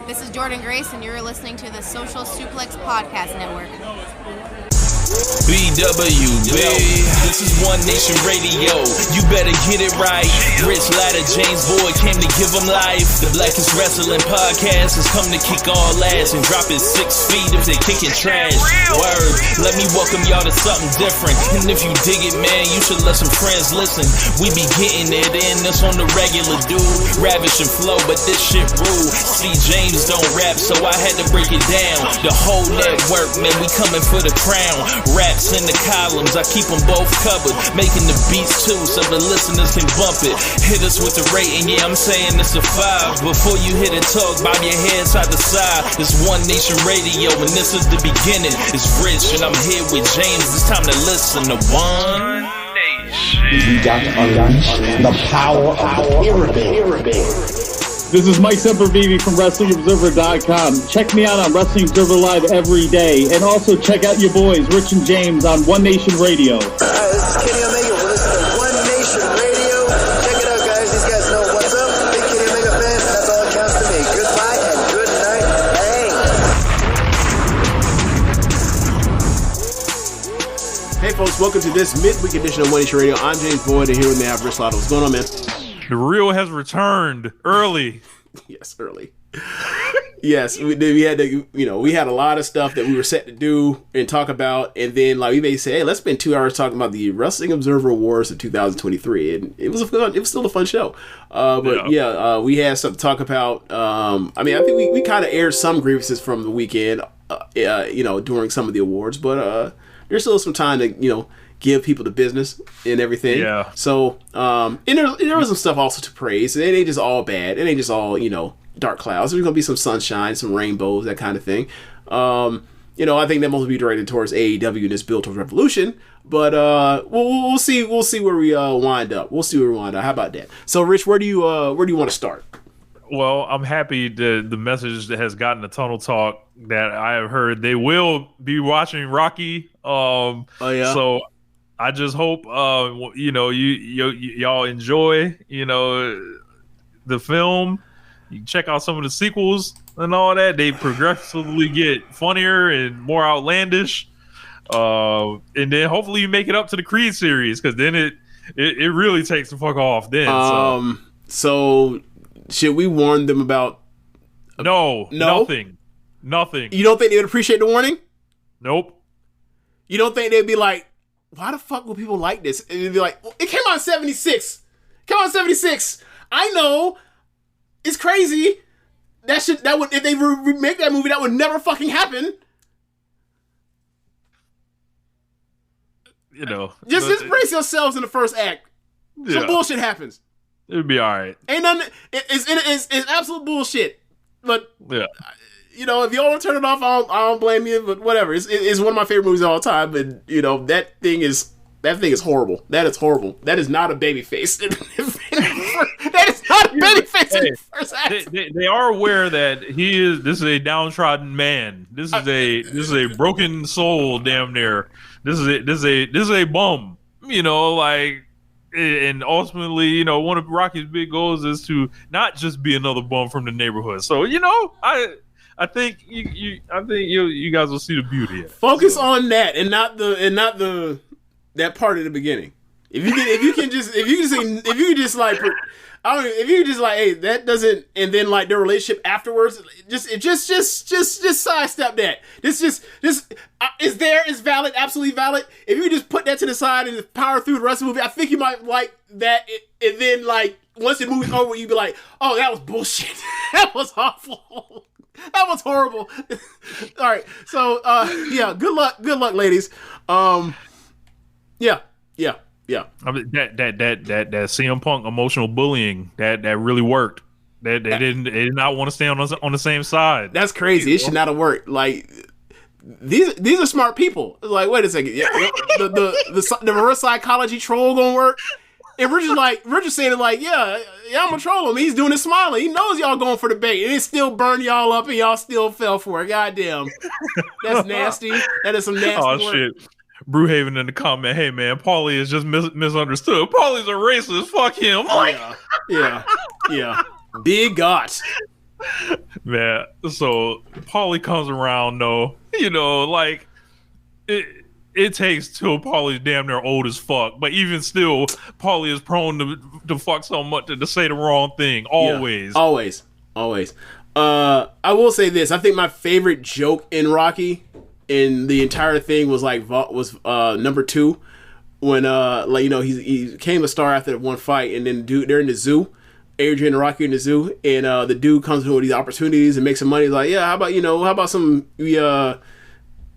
This is Jordan Grace, and you're listening to the Social Suplex Podcast Network. BWB, this is One Nation Radio. You better get it right. Rich Latta, James Boyd came to give them life. The Blackest Wrestling Podcast has come to kick all ass and drop it 6 feet if they kicking trash. Word, let me welcome y'all to something different. And if you dig it, man, you should let some friends listen. We be getting it in, this on the regular, dude. Ravish and flow, but this shit rude. See, James don't rap, so I had to break it down. The whole network, man, we coming for the crown. Raps in the columns, I keep them both covered. Making the beats too, so the listeners can bump it. Hit us with the rating, yeah, I'm saying it's a 5. Before you hit it, talk, bob your head side to side. It's One Nation Radio, and this is the beginning. It's Rich, and I'm here with James. It's time to listen to One Nation. We got to unleash the power of the pyramid. This is Mike Sempervive from WrestlingObserver.com. Check me out on Wrestling Observer Live every day. And also check out your boys, Rich and James, on One Nation Radio. This is Kenny Omega. We're listening to One Nation Radio. Check it out, guys. These guys know what's up. Big Kenny Omega fans. That's all it counts to me. Goodbye and good night. Hey, folks. Welcome to this midweek edition of One Nation Radio. I'm James Boyd, and here with me I have Rich Latta. What's going on, man? The real has returned early. Yes, early. Yes, we had to, we had a lot of stuff that we were set to do and talk about, and then we may say, hey, let's spend 2 hours talking about the Wrestling Observer Awards of 2023, and it was still a fun show. We had something to talk about. I think we kind of aired some grievances from the weekend, during some of the awards, but there's still some time to, give people the business and everything. Yeah. So, and there was some stuff also to praise. It ain't just all bad. It ain't just all, dark clouds. There's going to be some sunshine, some rainbows, that kind of thing. I think that mostly be directed towards AEW and this build towards Revolution. But we'll see where we wind up. We'll see where we wind up. How about that? So, Rich, where do you want to start? Well, I'm happy the message that has gotten the tunnel talk that I have heard. They will be watching Rocky. So I just hope y'all enjoy the film. You can check out some of the sequels and all that. They progressively get funnier and more outlandish. And then hopefully you make it up to the Creed series, because then it really takes the fuck off then. So should we warn them about No. Nothing. You don't think they would appreciate the warning? Nope. You don't think they'd be like, why the fuck will people like this? And they'd be like, well, it came out in 76. I know. It's crazy. That would, if they remake that movie, that would never fucking happen. Just brace yourselves in the first act. Some bullshit happens. It'd be all right. Ain't nothing. It's absolute bullshit. But if y'all want to turn it off, I don't blame you. But whatever. It's one of my favorite movies of all time. But that thing is horrible. That is horrible. That is not a baby face. That is not a baby face in the first act. They are aware that this is a downtrodden man. This is a broken soul, damn near. This is a bum. And ultimately, one of Rocky's big goals is to not just be another bum from the neighborhood. So, I think you guys will see the beauty of it. Focus on that and not that part at the beginning. If you can just hey, that doesn't, and then their relationship afterwards, just sidestep that. This is valid, absolutely valid. If you just put that to the side and power through the rest of the movie, I think you might like that. And then once the movie's over, you'd be like, oh, that was bullshit. That was awful. That was horrible. All right. So, good luck, ladies. Yeah. I mean, that CM Punk emotional bullying that really worked. They did not want to stay on the same side. That's crazy. It should not have worked. These are smart people. Wait a second. Yeah, the reverse psychology troll gonna work. And Richard's saying yeah, I'm gonna troll him. He's doing it smiling. He knows y'all going for the bait, and it still burned y'all up, and y'all still fell for it. Goddamn, that's nasty. That is some nasty work. Shit. Brewhaven in the comment, hey man, Paulie is just misunderstood. Paulie's a racist. Fuck him. Yeah. Big gots. Man, so Paulie comes around though, you know, like it takes till Paulie's damn near old as fuck. But even still, Paulie is prone to fuck so much to say the wrong thing. Always. Yeah, always. I will say this. I think my favorite joke in Rocky in the entire thing was number 2 when like, you know, he became a star after one fight, and then they're in the zoo. Adrian and Rocky in the zoo, and the dude comes with these opportunities and makes some money. He's like, yeah, how about some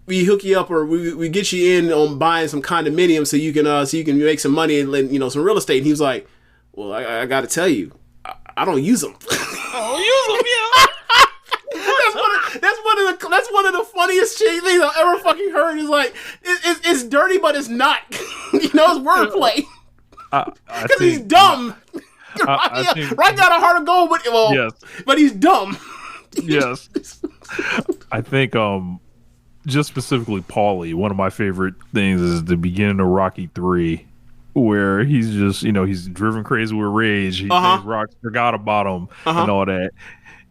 we hook you up, or we get you in on buying some condominiums so you can make some money and, you know, some real estate. And he was like, well, I got to tell you, I don't use them. Yeah. That's one of the funniest things I've ever fucking heard. Is like, it's dirty, but it's not. You know, it's wordplay. Because he's dumb. Rocky got a heart of gold, but he's dumb. Yes. I think just specifically Paulie, one of my favorite things is the beginning of Rocky 3, where he's just, you know, he's driven crazy with rage. He thinks Rock forgot about him and all that.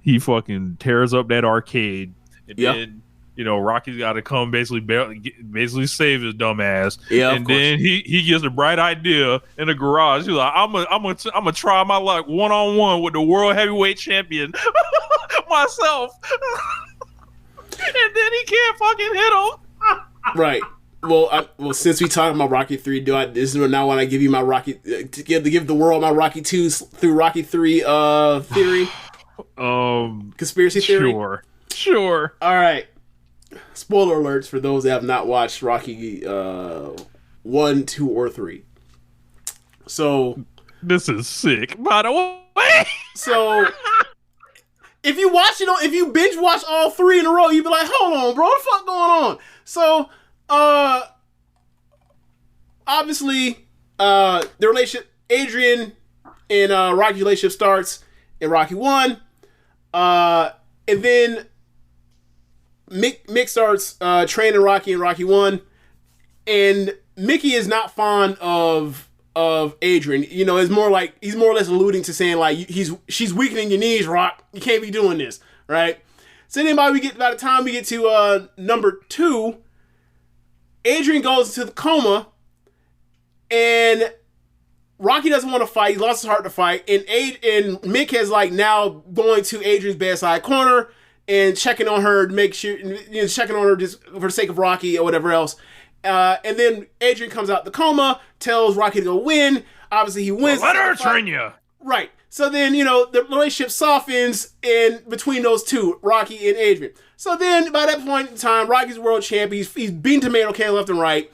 He fucking tears up that arcade, and then, you know, Rocky's got to come basically save his dumb ass. Yeah, and then he gets a bright idea in the garage. He's like, I'm gonna try my luck one-on-one with the world heavyweight champion myself. And then he can't fucking hit him. Right. Well, since we talking about Rocky 3, this is now when I give you my Rocky to give the world my Rocky 2s through Rocky 3 theory. Conspiracy theory. Sure. All right. Spoiler alerts for those that have not watched Rocky 1, 2, or 3. So this is sick, by the way. So if you binge watch all 3 in a row, you'd be like, hold on, bro, what the fuck going on? So obviously the relationship, Adrian and Rocky's relationship starts in Rocky 1. And then Mick starts training Rocky in Rocky 1, and Mickey is not fond of Adrian. You know, it's more like he's more or less alluding to saying like she's weakening your knees, Rock. You can't be doing this, right? So then by the time we get to number 2, Adrian goes into the coma, and Rocky doesn't want to fight. He lost his heart to fight, and Mick has like now going to Adrian's bedside corner and checking on her to make sure, you know, checking on her just for the sake of Rocky or whatever else. And then Adrian comes out the coma, tells Rocky to go win. Obviously, he wins. Let her train you. Right. So then, you know, the relationship softens in between those two, Rocky and Adrian. So then, by that point in time, Rocky's world champ. He's beating tomato cans left and right.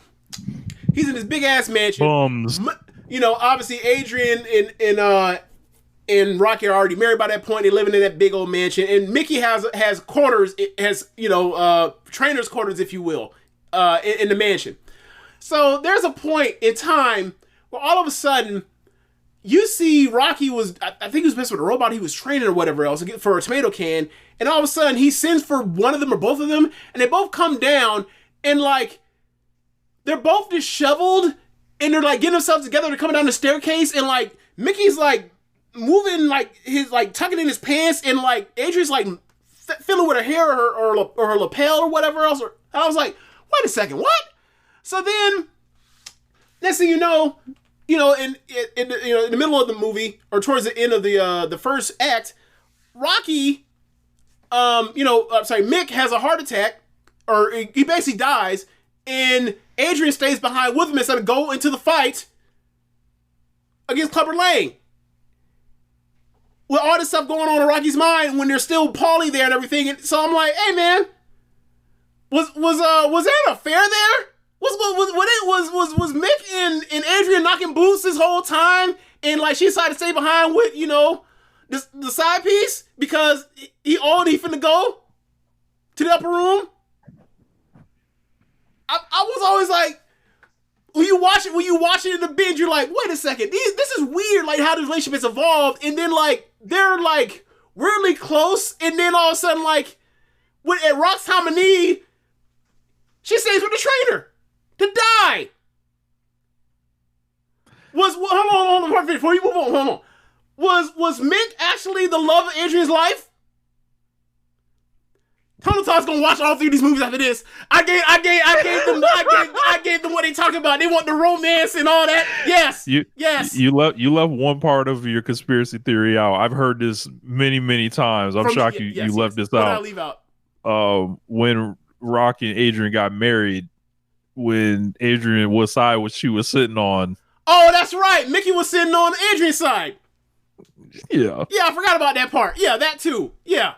He's in this big ass mansion. Bums. You know, obviously, Adrian and Rocky are already married by that point. They're living in that big old mansion, and Mickey has quarters. It has, you know, trainers' quarters, if you will, in the mansion. So there's a point in time where all of a sudden you see Rocky I think he was messing with a robot he was training or whatever else for a tomato can, and all of a sudden he sends for one of them or both of them, and they both come down, and like they're both disheveled, and they're like getting themselves together. They're coming down the staircase, and like Mickey's like moving, like his like tucking in his pants, and like Adrian's like fiddling with her hair or her lapel or whatever else. And I was like, wait a second, what? So then, next thing you know, in the middle of the movie or towards the end of the first act, Rocky, Mick has a heart attack, or he basically dies, and Adrian stays behind with him instead of go into the fight against Clubber Lang. With all this stuff going on in Rocky's mind when there's still Paulie there and everything, and so I'm like, hey man, was there an affair there? Was Mick and Adrian knocking boots this whole time, and like she decided to stay behind with, you know, the side piece because he finna go to the upper room? I was always like, when you watch it in the binge, you're like, wait a second, this is weird, like how the relationship has evolved, and then like they're like weirdly close, and then all of a sudden like at Rock's time of need, she stays with the trainer to die. Hold on, before you move on, hold on. Was Mick actually the love of Adrian's life? Tony Khan's gonna watch all 3 of these movies after this. I gave them what they talking about. They want the romance and all that. Yes. You left one part of your conspiracy theory out. I've heard this many times. I'm shocked you left this what out. What did I leave out? When Rock and Adrian got married, when Adrian was side what she was sitting on. Oh, that's right. Mickey was sitting on Adrian's side. Yeah. Yeah, I forgot about that part. Yeah, that too. Yeah.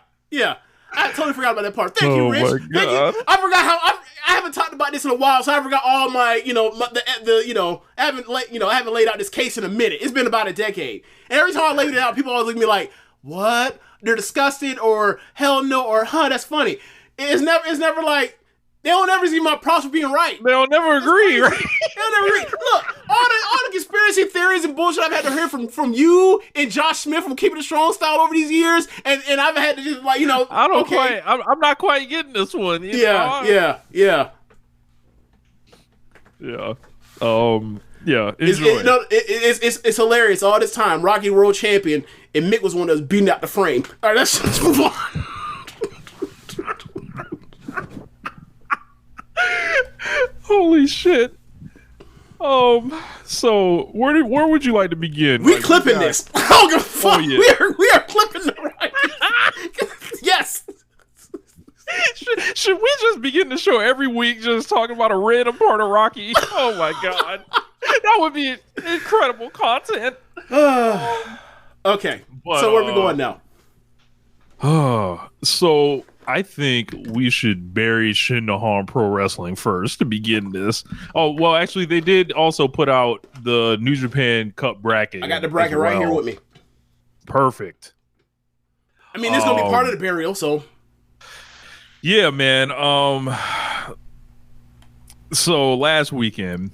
I totally forgot about that part. Thank you, Rich. Thank you. I forgot how I haven't talked about this in a while, so I forgot all my, I haven't laid out this case in a minute. It's been about a decade. And every time I laid it out, people always look at me like, "What?" They're disgusted or hell no or that's funny. It's never like they don't ever see my props for being right. They don't never agree, right? They don't ever agree. Look, all the conspiracy theories and bullshit I've had to hear from you and Josh Smith from Keepin It Strong Style over these years, and I've had to just I'm not quite getting this one. Yeah. Enjoy. It's hilarious. All this time, Rocky world champion, and Mick was one that was beating out the frame. All right, let's move on. Holy shit. So where would you like to begin? We clipping this. I don't give a fuck. Oh, yeah. We are clipping the right. Yes. Should we just begin the show every week just talking about a random part of Rocky? Oh my god. That would be incredible content. Okay. So where are we going now? So I think we should bury Shindahan Pro Wrestling first to begin this. Oh, well, actually, they did also put out the New Japan Cup bracket. I got the bracket right here with me. Perfect. I mean, it's going to be part of the burial, so. Yeah, man. So last weekend,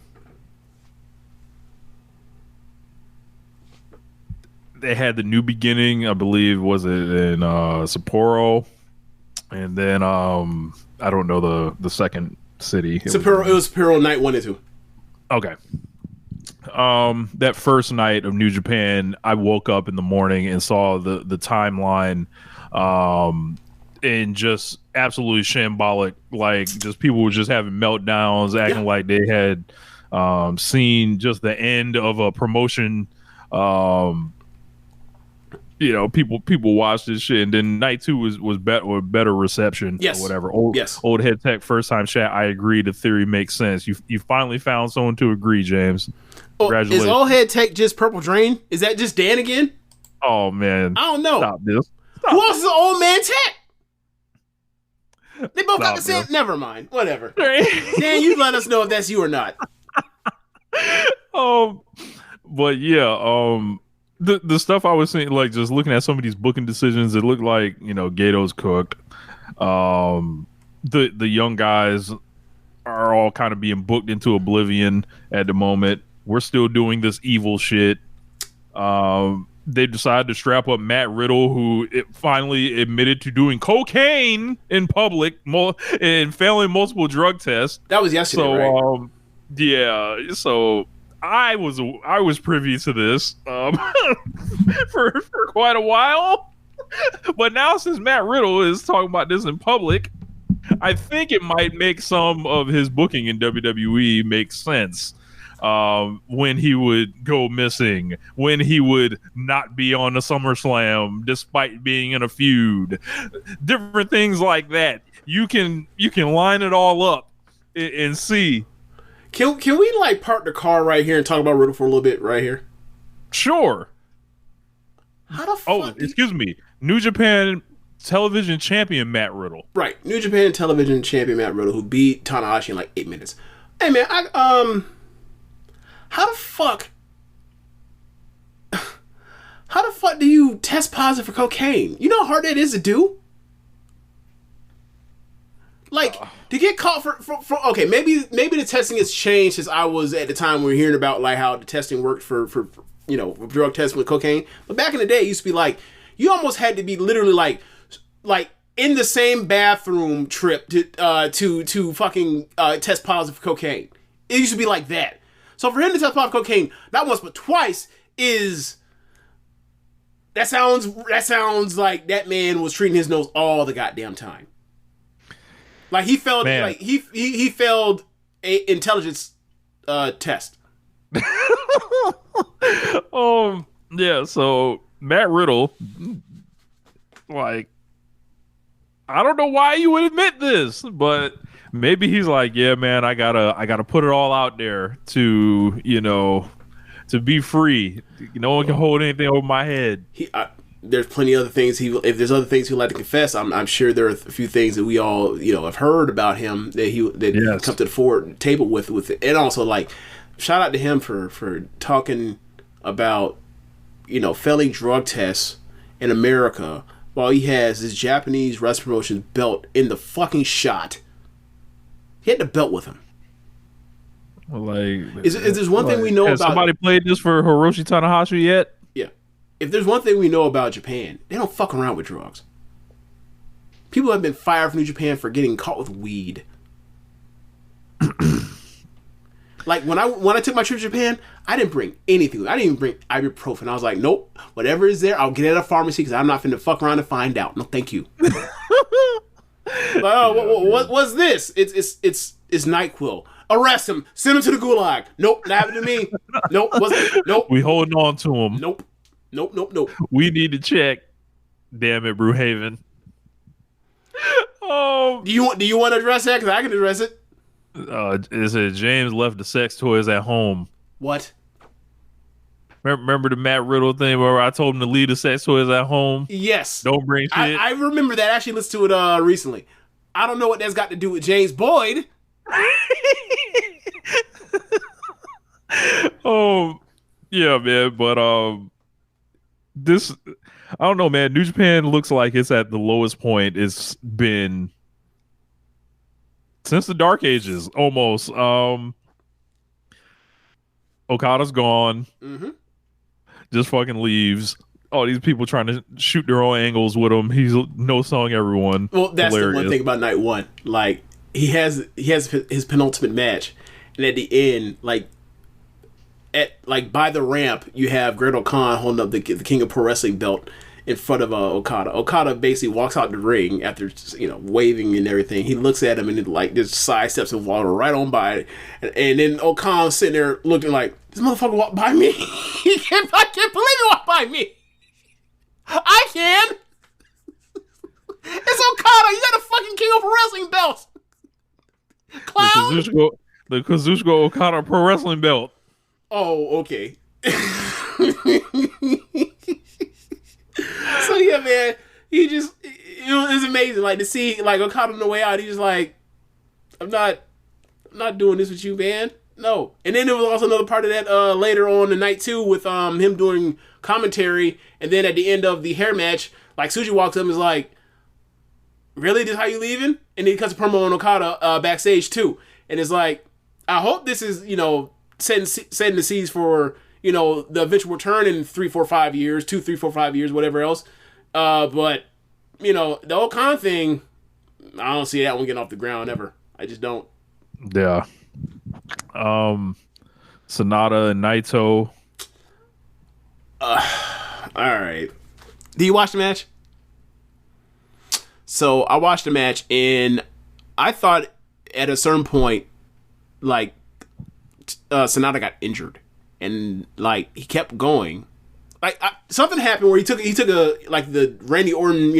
they had the New Beginning, I believe, was it in Sapporo? And then I don't know the second city. It was Sapporo night 1 and 2. Okay. That first night of New Japan, I woke up in the morning and saw the timeline, and just absolutely shambolic. Like, just people were just having meltdowns, acting like they had seen just the end of a promotion. People watched this shit, and then night 2 was better reception, or whatever. Old head tech first time chat. I agree. The theory makes sense. You finally found someone to agree, James. Congratulations. Is old head tech just Purple Drain? Is that just Dan again? Oh man, I don't know. Stop this. Who else is an old man tech? They both got the same. Never mind. Whatever. Dan, you let us know if that's you or not. But yeah, the stuff I was seeing, like just looking at some of these booking decisions, it looked like Gato's cooked. The young guys are all kind of being booked into oblivion at the moment. We're still doing this evil shit. They decided to strap up Matt Riddle, who finally admitted to doing cocaine in public and failing multiple drug tests. That was yesterday, right? Yeah. So I was privy to this for quite a while, but now since Matt Riddle is talking about this in public, I think it might make some of his booking in WWE make sense. When he would go missing, when he would not be on the SummerSlam despite being in a feud, different things like that. You can line it all up and see. Can we like park the car right here and talk about Riddle for a little bit right here? Sure. How the fuck? Excuse me. New Japan Television Champion Matt Riddle. Right. New Japan Television Champion Matt Riddle, who beat Tanahashi in like 8 minutes. Hey man, how the fuck do you test positive for cocaine? You know how hard that is to do? Like, to get caught for okay, maybe the testing has changed since I was at the time we were hearing about like how the testing worked for drug testing with cocaine. But back in the day, it used to be like you almost had to be literally like in the same bathroom trip to fucking test positive for cocaine. It used to be like that. So for him to test positive for cocaine not once but twice that sounds like that man was treating his nose all the goddamn time. Like he failed. Man. Like he failed a intelligence test. Yeah. So Matt Riddle, like, I don't know why you would admit this, but maybe he's like, yeah, man, I gotta put it all out there to, to be free. No one can hold anything over my head. There's plenty of other things if there's other things he'd like to confess, I'm sure there are a few things that we all, have heard about him that he come to the table with it. And also, like, shout out to him for talking about, failing drug tests in America while he has his Japanese wrestling promotion belt in the fucking shot. He had the belt with him. Like, is there's one thing we know has about... somebody played this for Hiroshi Tanahashi yet? Yeah. If there's one thing we know about Japan, they don't fuck around with drugs. People have been fired from New Japan for getting caught with weed. Like, when I took my trip to Japan, I didn't bring anything. I didn't even bring ibuprofen. I was like, nope, whatever is there, I'll get it at a pharmacy because I'm not finna fuck around and find out. No, thank you. What's this? It's NyQuil. Arrest him. Send him to the gulag. Nope, not happened to me. Nope, nope. We holding on to him. Nope. We need to check. Damn it, Brewhaven. Do you want to address that? Because I can address it. It said James left the sex toys at home. What? Remember the Matt Riddle thing where I told him to leave the sex toys at home? Yes. Don't bring shit. I remember that. I actually listened to it recently. I don't know what that's got to do with James Boyd. Oh, yeah, man. But this, I don't know, man. New Japan looks like it's at the lowest point it's been since the Dark Ages, almost. Okada's gone. Mm-hmm. Just fucking leaves. All these people trying to shoot their own angles with him. He's no selling everyone. Well, that's Hilarious. the one thing about night one. Like, he has his penultimate match, and at the end, by the ramp, you have Great Khan holding up the King of Pro Wrestling belt in front of Okada. Okada basically walks out the ring after waving and everything. He looks at him and just sidesteps and walks right on by, and then O'Connor's sitting there looking like, this motherfucker walked by me. I can't believe he walked by me. I can. It's Okada. You got a fucking King of Pro Wrestling belt. Clown. The Kazuchika Okada Pro Wrestling belt. Oh, okay. So yeah, man, he just, it's amazing, like, to see, like, Okada on the way out, he just like, I'm not doing this with you, man. No. And then there was also another part of that later on in night two with him doing commentary, and then at the end of the hair match, like, Suji walks up and is like, really, this how you leaving? And then he cuts a promo on Okada backstage too, and it's like, I hope this is, setting the seeds for, the eventual return in 3, 4, 5 years, 2, 3, 4, 5 years, whatever else. But, the old con thing, I don't see that one getting off the ground ever. I just don't. Yeah. Sonata and Naito. All right. Do you watch the match? So I watched the match, and I thought at a certain point, like, Sonata got injured. And like, he kept going. Like, something happened where he took a, like, the Randy Orton,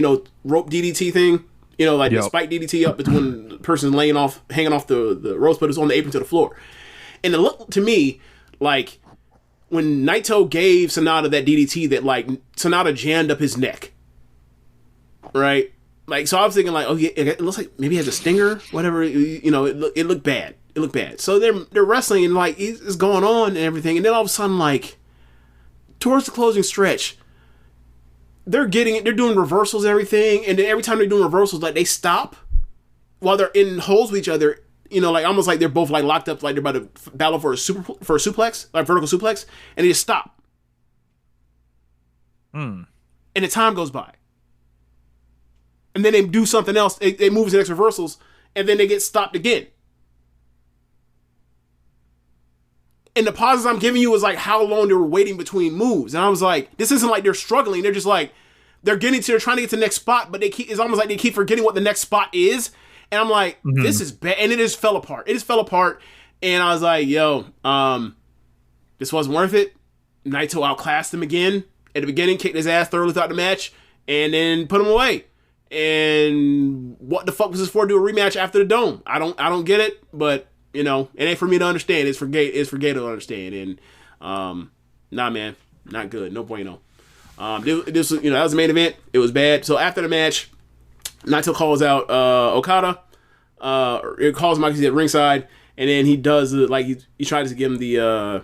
rope DDT thing, the spike DDT up between the person hanging off the ropes, but it's on the apron to the floor. And it looked to me like when Naito gave Sonata that DDT, that, like, Sonata jammed up his neck, right? Like, so I was thinking, like, oh yeah, it looks like maybe he has a stinger, whatever. It looked bad. It looked bad. So they're wrestling, and like, it's going on and everything, and then all of a sudden, like, towards the closing stretch, they're doing reversals and everything, and then every time they're doing reversals, like, they stop while they're in holes with each other, like, almost like they're both, like, locked up, like they're about to battle for a suplex, like vertical suplex, and they just stop. And the time goes by. And then they do something else, they move to the next reversals, and then they get stopped again. And the pauses I'm giving you was like how long they were waiting between moves. And I was like, this isn't like they're struggling. They're just like, they're trying to get to the next spot, but it's almost like they keep forgetting what the next spot is. And I'm like, this is bad. And it just fell apart. It just fell apart. And I was like, yo, this wasn't worth it. Naito outclassed him again at the beginning, kicked his ass thoroughly throughout the match, and then put him away. And what the fuck was this for? Do a rematch after the Dome? I don't get it, but you know, it ain't for me to understand. It's for Gator to understand. And nah, man, not good. No bueno. This was, you know, that was the main event. It was bad. So after the match, Naito calls out Okada. It calls him out because he's at ringside, and then he does like he tries to give him the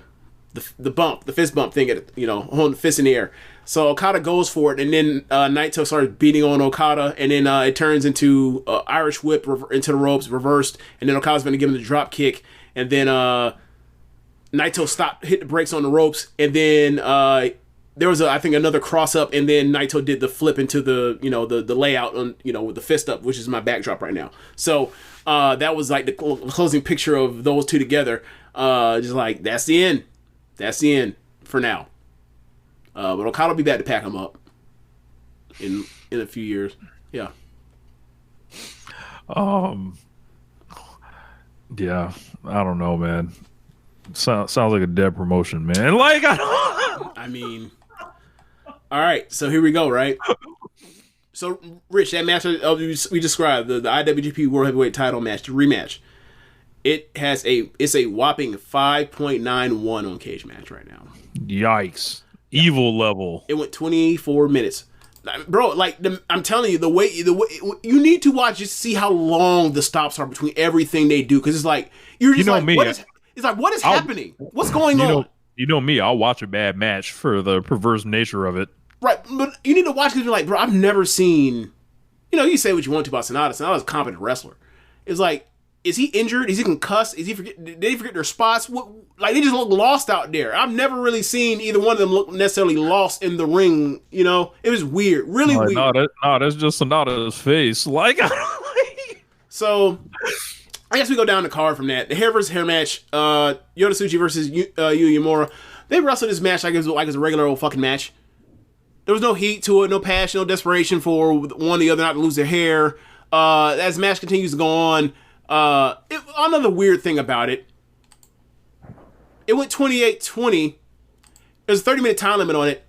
bump, the fist bump thing, at, you know, holding the fist in the air. So Okada goes for it, and then Naito starts beating on Okada, and then it turns into Irish whip into the ropes, reversed, and then Okada's going to give him the drop kick, and then Naito hit the brakes on the ropes, and then there was I think another cross up, and then Naito did the flip into the, you know, the layout on, you know, with the fist up, which is my backdrop right now. So that was like the closing picture of those two together. Just like, that's the end. That's the end for now. But Okada will be back to pack him up in a few years. Yeah. Yeah, I don't know, man. Sounds like a dead promotion, man. Like, I mean, all right. So here we go, right? So, Rich, that match we described, the IWGP World Heavyweight Title match, the rematch. It's a whopping 5.91 on Cage Match right now. Yikes. Evil level. It went 24 minutes. Bro, like, I'm telling you, the way you need to watch just see how long the stops are between everything they do, because it's like, you're just, you know, like, me, what is happening? What's going on? You know me, I'll watch a bad match for the perverse nature of it. Right, but you need to watch because you're like, bro, I've never seen, you know, you say what you want to about Sonata. Sonata's a competent wrestler. It's like, is he injured? Is he concussed? Did they forget their spots? Like, they just look lost out there. I've never really seen either one of them look necessarily lost in the ring. You know, it was weird, really weird. No, that's just Sonata's face. Like, so I guess we go down the card from that. The hair versus hair match. Yota Tsuji versus Yuya Uemura. They wrestled this match like it was a regular old fucking match. There was no heat to it, no passion, no desperation for one or the other not to lose their hair. As the match continues to go on. Another weird thing about it, it went 28-20. There's a 30-minute time limit on it,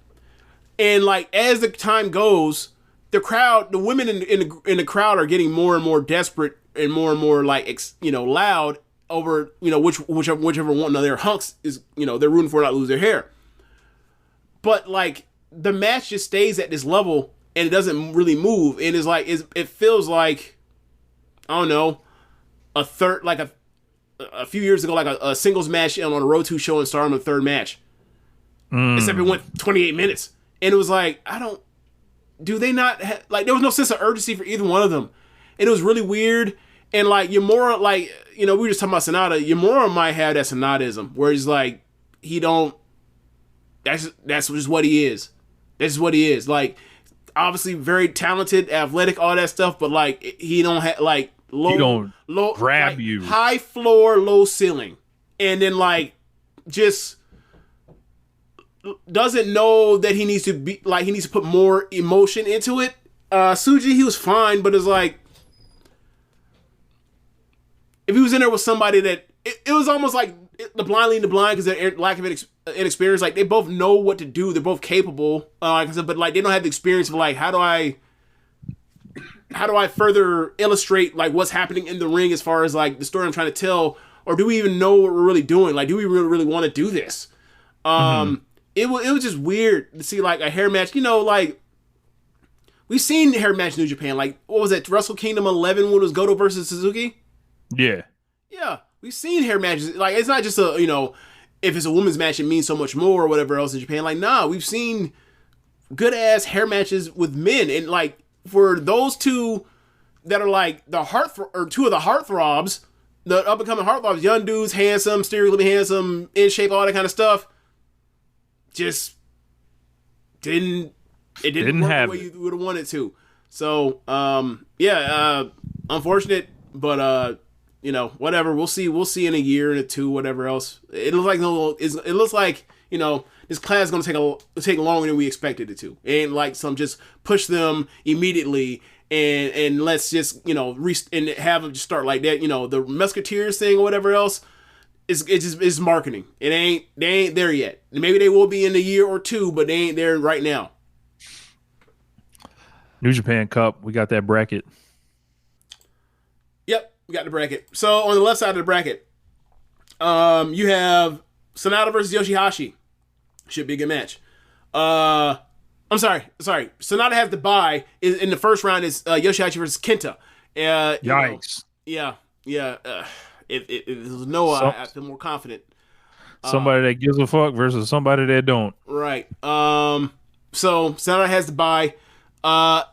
and like as the time goes, the women in the crowd are getting more and more desperate and more like loud over, you know, whichever one of their hunks is, you know, they're rooting for not to lose their hair. But like the match just stays at this level and it doesn't really move, and it's like it feels like, I don't know, a few years ago, like a singles match on a Road 2 show and started on the third match. Except it went 28 minutes. And it was like, there was no sense of urgency for either one of them. And it was really weird. And like, Uemura, like, you know, we were just talking about Sonata. Uemura might have that Sonatism, where he's like, that's just what he is. That's just what he is. Like, obviously very talented, athletic, all that stuff, but like, he don't have, like, low, grab, like, you high floor, low ceiling, and then like just doesn't know that he needs to put more emotion into it. Tsuji, he was fine, but it's like if he was in there with somebody that it was almost like the blind leading the blind because their lack of inexperience. Like, they both know what to do, they're both capable, like I said, but like they don't have the experience of like how do I further illustrate like what's happening in the ring as far as like the story I'm trying to tell, or do we even know what we're really doing? Like, do we really want to do this? It was just weird to see like a hair match. You know, like we've seen hair match in New Japan. Like, what was that, Wrestle Kingdom 11 when it was Goto versus Suzuki? Yeah, we've seen hair matches. Like, it's not just a, you know, if it's a women's match it means so much more or whatever else in Japan. Like, nah, we've seen good ass hair matches with men, and like, for those two that are like two of the heartthrobs, the up and coming heartthrobs, young dudes, handsome, stereotypically handsome, in shape, all that kind of stuff, just didn't work the way you would have wanted to. So unfortunate, but you know, whatever. We'll see in a year, in a two, whatever else. It looks like you know, this class is going to take longer than we expected it to. And like some just push them immediately and let's just and have them just start like that. The Musketeers thing or whatever else. It's marketing. They ain't there yet. Maybe they will be in a year or two, but they ain't there right now. New Japan Cup. We got that bracket. Yep, we got the bracket. So on the left side of the bracket, you have Sonata versus Yoshihashi. Should be a good match. I'm sorry. Sonata has the bye. In the first round is Yoshihashi versus Kenta. Yikes. Yeah. If it was Noah, I feel more confident. Somebody that gives a fuck versus somebody that don't. Right. So Sonata has the bye. The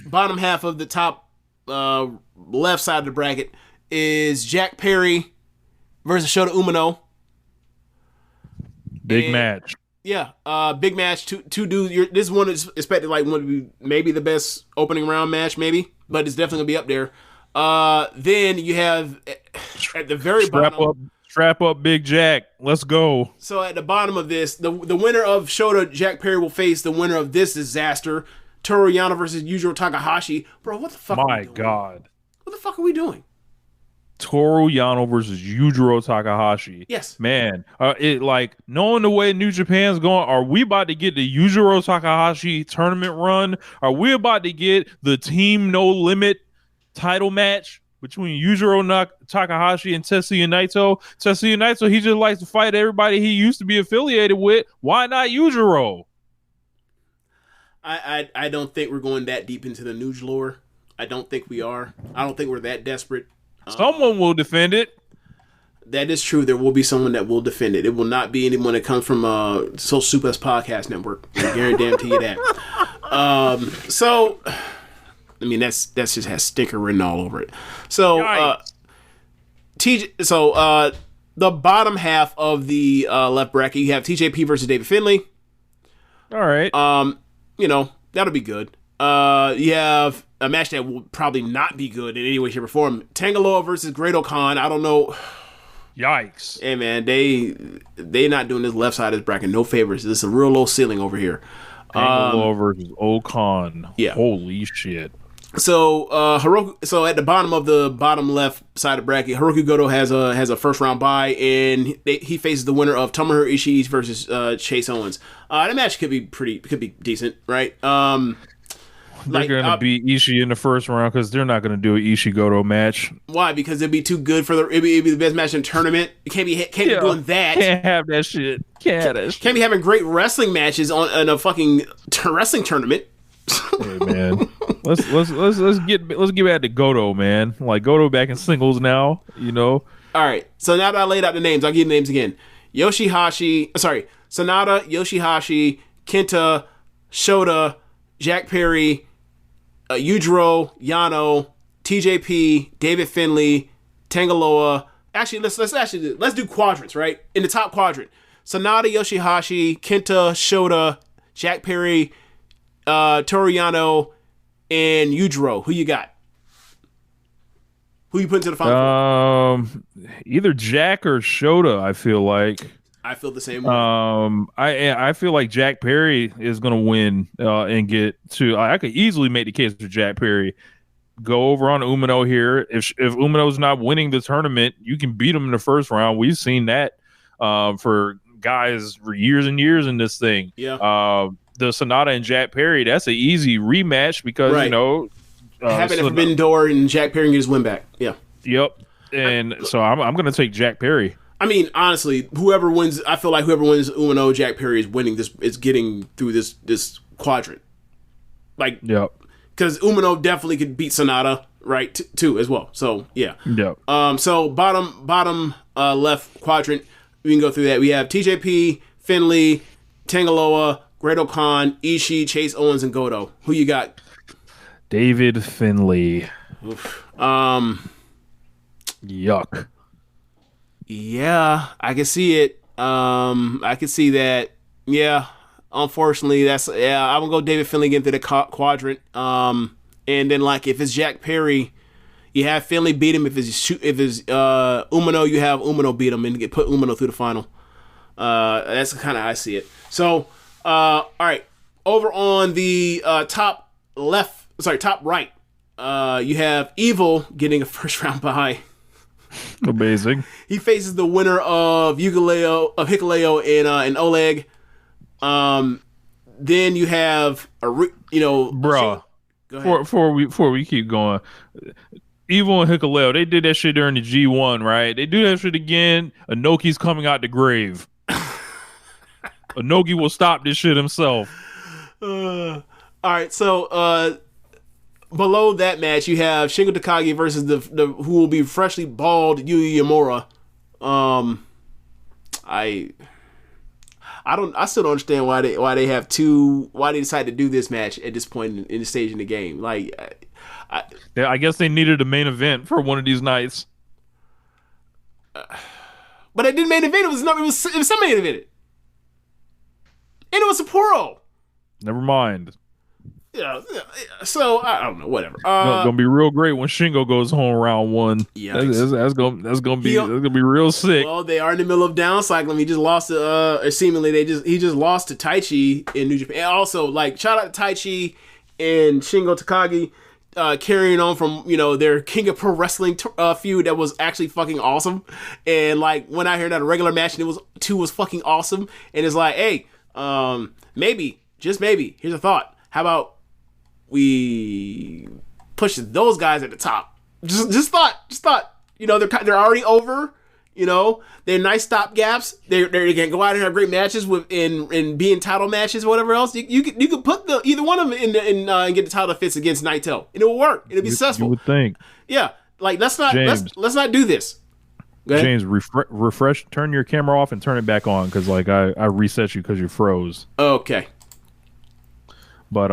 bottom half of the top left side of the bracket is Jack Perry versus Shota Umino. Big match. Yeah, big match. Two dudes. This one is expected one to be maybe the best opening round match, maybe, but it's definitely gonna be up there. Then you have at the very bottom. Strap up, Big Jack. Let's go. So at the bottom of this, the winner of Shota Jack Perry will face the winner of this disaster, Toru Yano versus Yujiro Takahashi. Bro, what the fuck? My God. What the fuck are we doing? Toru Yano versus Yujiro Takahashi. Yes. Man, knowing the way New Japan's going, are we about to get the Yujiro Takahashi tournament run? Are we about to get the Team No Limit title match between Yujiro Takahashi and Tetsuya Naito? Tetsuya Naito, he just likes to fight everybody he used to be affiliated with. Why not Yujiro? I don't think we're going that deep into the Nuge lore. I don't think we are. I don't think we're that desperate. Someone will defend it. That is true. There will be someone that will defend it. It will not be anyone that comes from Social Suplex Podcast Network. I guarantee you that. So, I mean, that's just has stinker written all over it. So, the bottom half of the left bracket, you have TJP versus David Finlay. All right. That'll be good. You have a match that will probably not be good in any way, shape, or form. Tangaloa versus Great Khan. I don't know. Yikes. Hey, man, they not doing this left side of this bracket no favors. This is a real low ceiling over here. Tangaloa versus Okan. Yeah. Holy shit. So Hiroki. So at the bottom of the bottom left side of bracket, Hiroki Goto has a first round bye, and he faces the winner of Tomohiro Ishii versus Chase Owens. That match could be decent, right? They're going to beat Ishii in the first round because they're not going to do an Ishii Goto match. Why? Because it'd be too good for it'd be the best match in the tournament. You can't be doing that. Can't have that shit. Can't be having great wrestling matches in a fucking wrestling tournament. Hey man, let's get back to Goto, man. Like Goto back in singles now, All right. So now that I laid out the names, I'll give you the names again. Sonata, Yoshihashi, Kenta, Shota, Jack Perry, Yujiro, Yano, TJP, David Finlay, Tangaloa. Actually, let's do quadrants, right? In the top quadrant, Sonata, Yoshihashi, Kenta, Shota, Jack Perry, Toru Yano, and Yujiro. Who you got? Who you putting to the final? Either Jack or Shota. I feel like. I feel the same way. I feel like Jack Perry is gonna win and get to. I could easily make the case for Jack Perry. Go over on Umino here. If Umino's not winning the tournament, you can beat him in the first round. We've seen that for guys for years and years in this thing. Yeah. The Sonata and Jack Perry, that's an easy rematch because having a forbidden door and Jack Perry get his win back. Yeah. Yep. And so I'm going to take Jack Perry. I mean, honestly, whoever wins Umino, Jack Perry is winning this. Is getting through this quadrant. Like, yep. Because Umino definitely could beat Sonata, right? Too as well. So yeah. Yep. So bottom left quadrant, we can go through that. We have TJP, Finlay, Tangaloa, Great Khan, Ishii, Chase Owens, and Goto. Who you got? David Finlay. Oof. Yuck. Yeah, I can see it. I can see that. Yeah, unfortunately, I'm gonna go David Finlay into the quadrant. And then if it's Jack Perry, you have Finlay beat him. If it's Umino, you have Umino beat him and put Umino through the final. That's kind of how I see it. So. All right. Over on the top left top right, you have Evil getting a first round bye. Amazing. He faces the winner of Hikuleo and Oleg. Then you have Bruh. Before we keep going, Evil and Hikuleo, they did that shit during the G1, right? They do that shit again. Inoki's coming out the grave. Inoki will stop this shit himself. All right, so below that match, you have Shingo Takagi versus the who will be freshly bald Yuya Uemura. I still don't understand why they have why they decided to do this match at this point in the stage in the game. Like, I guess they needed a main event for one of these nights. But it didn't main event. It was some main event, and it was Sapporo. Never mind. Yeah. So I don't know. Whatever. Gonna be real great when Shingo goes home round one. Yeah, that's gonna be real sick. Well, they are in the middle of down cycling. He just lost to he just lost to Taichi in New Japan. And also, like, shout out to Taichi and Shingo Takagi carrying on from their King of Pro Wrestling feud that was actually fucking awesome. And like when I heard that a regular match and it was 2 was fucking awesome. And it's like, hey, maybe, just maybe, here's a thought. How about we push those guys at the top? Just thought. They're already over. They're nice stopgaps. They can go out and have great matches and be in title matches or whatever else. You could put either one of them in and get the title fits against Naito, and it will work. It'll be successful. You would think. Yeah, like let's not do this. James, refresh. Turn your camera off and turn it back on because like I reset you because you froze. Okay. But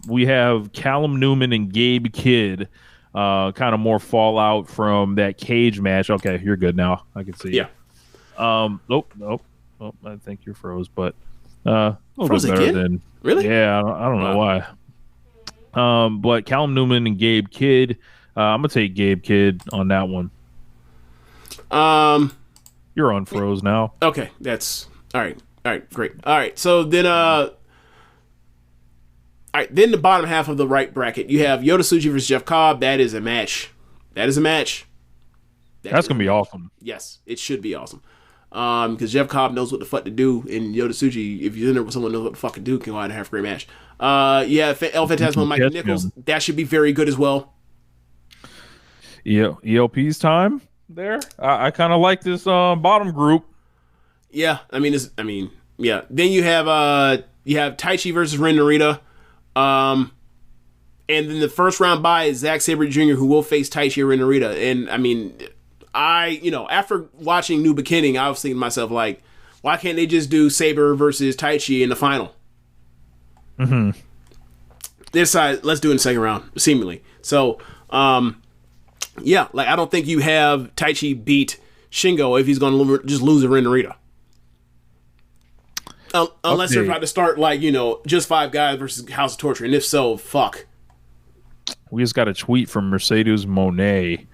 we have Callum Newman and Gabe Kidd, kind of more fallout from that cage match. Okay, you're good now. I can see. Yeah. Nope. Oh, I think you're froze, but a little froze bit better again? than Really? Yeah, I don't know why. But Callum Newman and Gabe Kidd. I'm gonna take Gabe Kidd on that one. You're on froze now. Okay, that's all right. All right, great. All right, so then then the bottom half of the right bracket, you have Yota Tsuji versus Jeff Cobb. That is a match. That's That's gonna be awesome. Yes, it should be awesome. Because Jeff Cobb knows what the fuck to do, and Yota Tsuji, if you're in there with someone who knows what the fuck to do, can go out and have a great match. Yeah, El Phantasmo and Mike Nichols. That should be very good as well. Yeah, ELP's time there. I kind of like this bottom group. Yeah, yeah. Then you have Taichi versus Ren Narita. And then the first round bye is Zack Sabre Jr., who will face Taichi or Ren Narita. And after watching New Beginning, I was thinking to myself, like, why can't they just do Sabre versus Taichi in the final? Mm-hmm. This side, let's do it in the second round, seemingly. So, yeah, like I don't think you have Taichi beat Shingo if he's going to just lose to Ren Narita. Unless they're about to start like, just 5 guys versus House of Torture. And if so, fuck. We just got a tweet from Mercedes Monet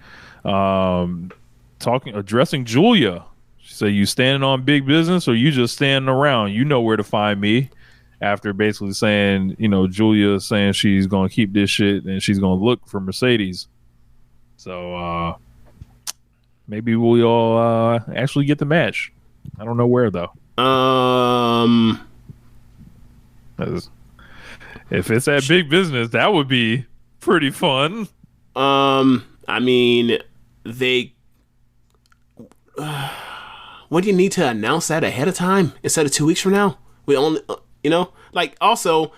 addressing Julia. She said, you standing on big business or you just standing around? You know where to find me. After basically saying, Julia saying she's going to keep this shit and she's going to look for Mercedes. So maybe we'll actually get the match. I don't know where though. If it's at big business, that would be pretty fun. What do you need to announce that ahead of time instead of 2 weeks from now? We only, also,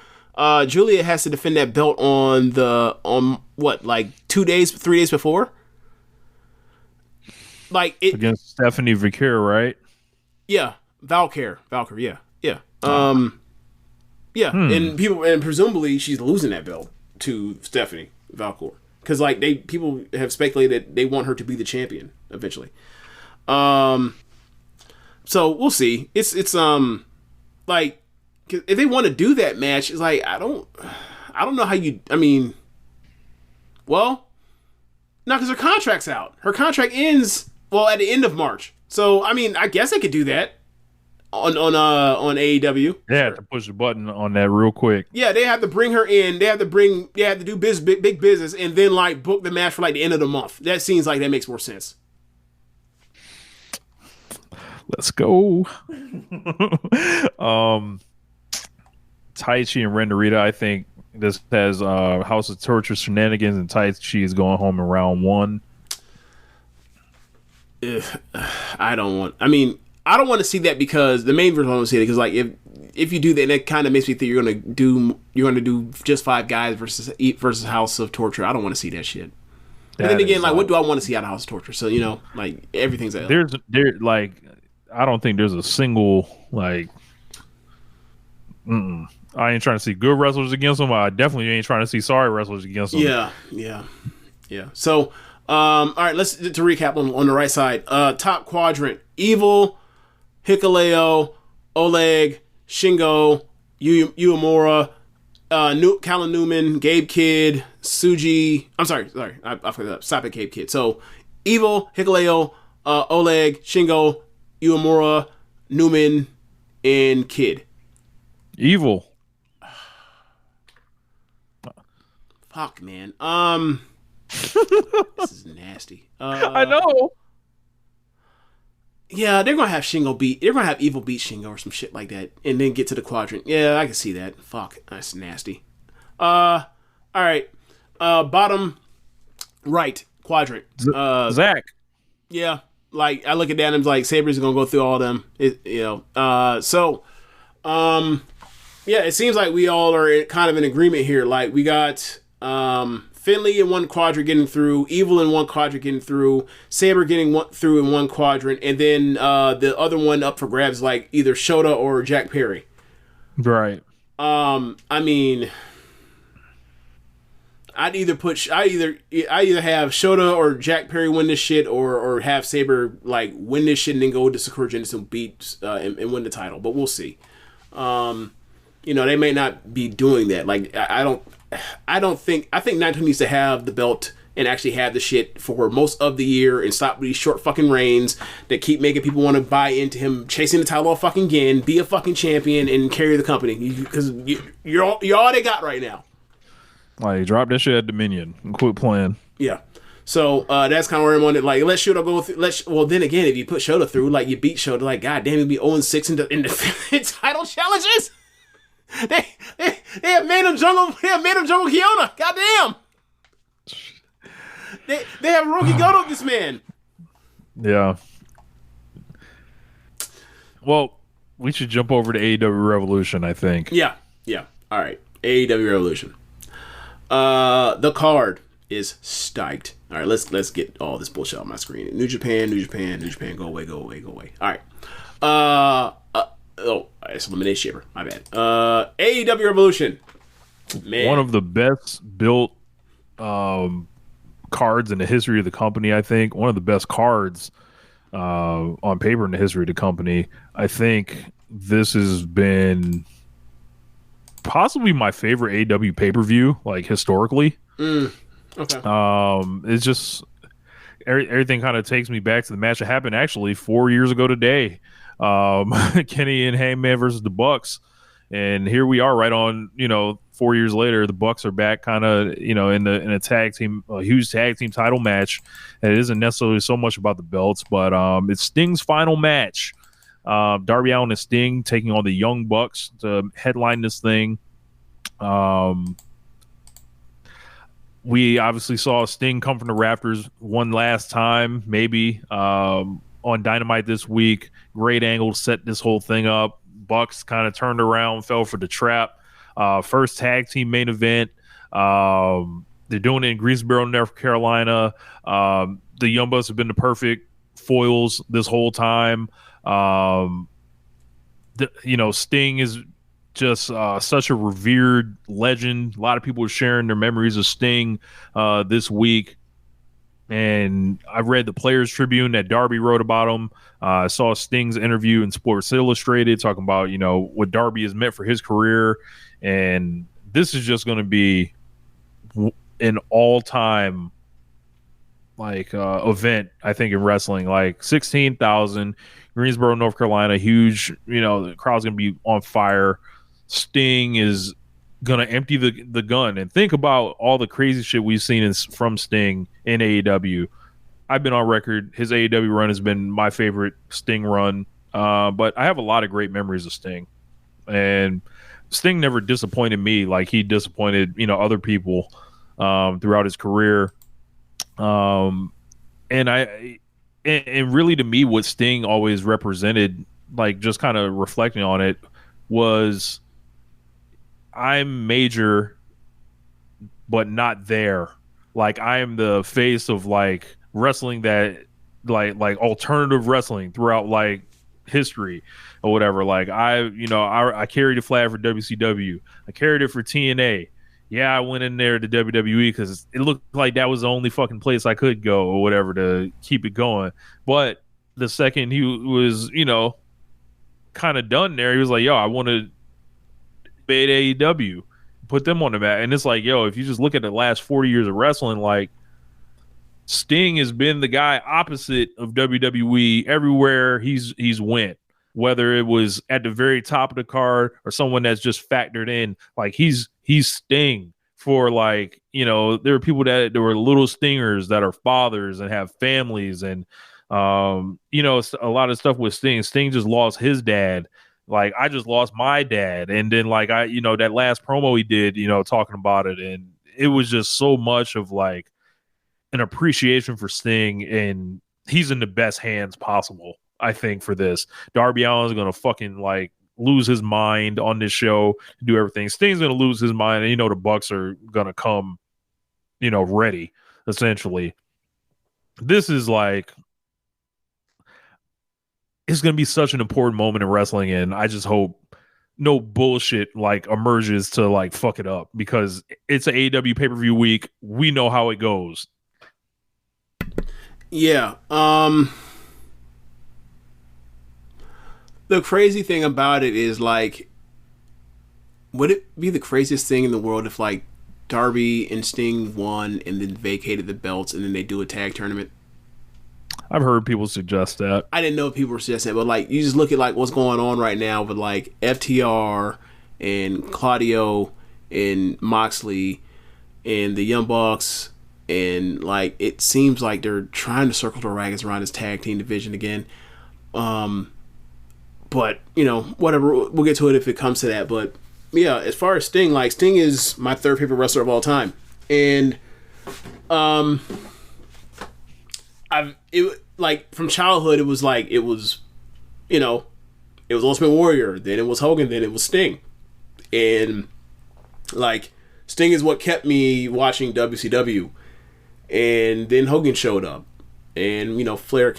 Julia has to defend that belt on 3 days before? Like it against Stephanie Vicare, right? Yeah. Valkyrie, yeah. Yeah, and presumably she's losing that belt to Stephanie Valkyrie because like people have speculated that they want her to be the champion eventually. So we'll see. It's like if they want to do that match, it's like I don't know how you. Well, no, because her contract's out. Her contract ends at the end of March. So I guess I could do that. on AEW. They had to push the button on that real quick. Yeah, they have to bring her in. They have to do big business, and then like book the match for like the end of the month. That seems like that makes more sense. Let's go. Taichi and Renderita, I think this has House of Torture shenanigans, and Taichi is going home in round 1. I don't want to see that, because the main reason I want to see it, because like if you do that, that kind of makes me think you're gonna do just 5 guys versus House of Torture. I don't want to see that shit. And then again, like, what do I want to see out of House of Torture? So, you know, like, everything's out. There like, I don't think there's a single like. I ain't trying to see good wrestlers against them. I definitely ain't trying to see sorry wrestlers against them. Yeah. So, all right, let's to recap on the right side. Top quadrant: Evil, Hikuleo, Oleg, Shingo, Uemura, Callan Newman, Gabe Kidd, Suji. I'm sorry, I forgot that. Stop at Gabe Kidd. So, Evil, Hikuleo, Oleg, Shingo, Uemura, Newman, and Kidd. Evil. Fuck, man. This is nasty. I know. Yeah, they're gonna have Shingo beat. They're gonna have Evil beat Shingo or some shit like that, and then get to the quadrant. Yeah, I can see that. Fuck, that's nasty. All right. Bottom right quadrant. Zach. Yeah, like I look at that and I'm like, Saber's gonna go through all of them. Yeah, it seems like we all are kind of in agreement here. Like, we got Finley in one quadrant getting through, Evil in one quadrant getting through, Saber getting through in one quadrant, and then the other one up for grabs, like either Shota or Jack Perry. Right. I mean, I'd either have Shota or Jack Perry win this shit, or have Saber like win this shit and then go to Sakura Genesis and beat and win the title. But we'll see. You know, they may not be doing that. Like, I think Naito needs to have the belt and actually have the shit for most of the year and stop these short fucking reigns that keep making people want to buy into him chasing the title all fucking again, be a fucking champion and carry the company, because you're all they got right now. Like, drop that shit at Dominion and quit playing. Yeah. So that's kind of where I'm on it. Like, let Shota go through. Well, then again, if you put Shota through, like, you beat Shota, like, god damn, you'd be 0-6 in the title challenges. They have made him Jungle Kiona. Goddamn. They have Roki Goto with this man. Yeah. Well, we should jump over to AEW Revolution, I think. Yeah. All right. AEW Revolution. The card is stiked. All right, let's get all this bullshit on my screen. New Japan, go away. All right. It's Elimination Chamber. My bad. AEW Revolution. Man. One of the best built cards in the history of the company, I think. One of the best cards on paper in the history of the company. I think this has been possibly my favorite AEW pay-per-view, like, historically. Okay. It's just everything kind of takes me back to the match that happened actually 4 years ago today. Kenny and Hangman versus the Bucks, and here we are right on, 4 years later. The Bucks are back kind of, in a tag team, a huge tag team title match. And it isn't necessarily so much about the belts, but it's Sting's final match. Darby Allin and Sting taking on the Young Bucks to headline this thing. We obviously saw Sting come from the rafters one last time, maybe, on Dynamite this week. Great angle to set this whole thing up. Bucks kind of turned around, fell for the trap. First tag team main event. They're doing it in Greensboro, North Carolina. The Young Bucks have been the perfect foils this whole time. Sting is just such a revered legend. A lot of people are sharing their memories of Sting this week. And I read the Players Tribune that Darby wrote about him. I saw Sting's interview in Sports Illustrated talking about, what Darby has meant for his career. And this is just going to be an all-time event, I think, in wrestling. Like 16,000, Greensboro, North Carolina, huge. The crowd's gonna be on fire. Sting is gonna empty the gun, and think about all the crazy shit we've seen from Sting in AEW. I've been on record, his AEW run has been my favorite Sting run, but I have a lot of great memories of Sting, and Sting never disappointed me like he disappointed other people throughout his career. And really, to me, what Sting always represented, like just kind of reflecting on it, was I'm major, but not there. Like I am the face of like wrestling that like alternative wrestling throughout like history or whatever. Like I carried the flag for WCW. I carried it for TNA. Yeah, I went in there to WWE because it looked like that was the only fucking place I could go or whatever to keep it going. But the second he was, kind of done there, he was like, yo, I want to beat AEW, put them on the map. And it's like, yo, if you just look at the last 40 years of wrestling, like Sting has been the guy opposite of WWE everywhere he's went. Whether it was at the very top of the card or someone that's just factored in, like he's Sting for like, there are people that were little stingers that are fathers and have families. And, a lot of stuff with Sting. Sting just lost his dad. Like I just lost my dad. And then like that last promo he did, talking about it. And it was just so much of like an appreciation for Sting, and he's in the best hands possible, I think, for this. Darby Allin's gonna fucking like lose his mind on this show, do everything. Sting's gonna lose his mind, and the Bucks are gonna come, ready. Essentially, this is like it's gonna be such an important moment in wrestling, and I just hope no bullshit like emerges to like fuck it up, because it's an AEW pay-per-view week. We know how it goes. Yeah. The crazy thing about it is, like, would it be the craziest thing in the world if, like, Darby and Sting won and then vacated the belts and then they do a tag tournament? I've heard people suggest that. I didn't know if people were suggesting that, but, like, you just look at, like, what's going on right now with, like, FTR and Claudio and Moxley and the Young Bucks, and, like, it seems like they're trying to circle the wagons around this tag team division again. But, whatever, we'll get to it if it comes to that. But, yeah, as far as Sting, like, Sting is my third favorite wrestler of all time. And, from childhood, it was Ultimate Warrior, then it was Hogan, then it was Sting. And, like, Sting is what kept me watching WCW. And then Hogan showed up. And, Flair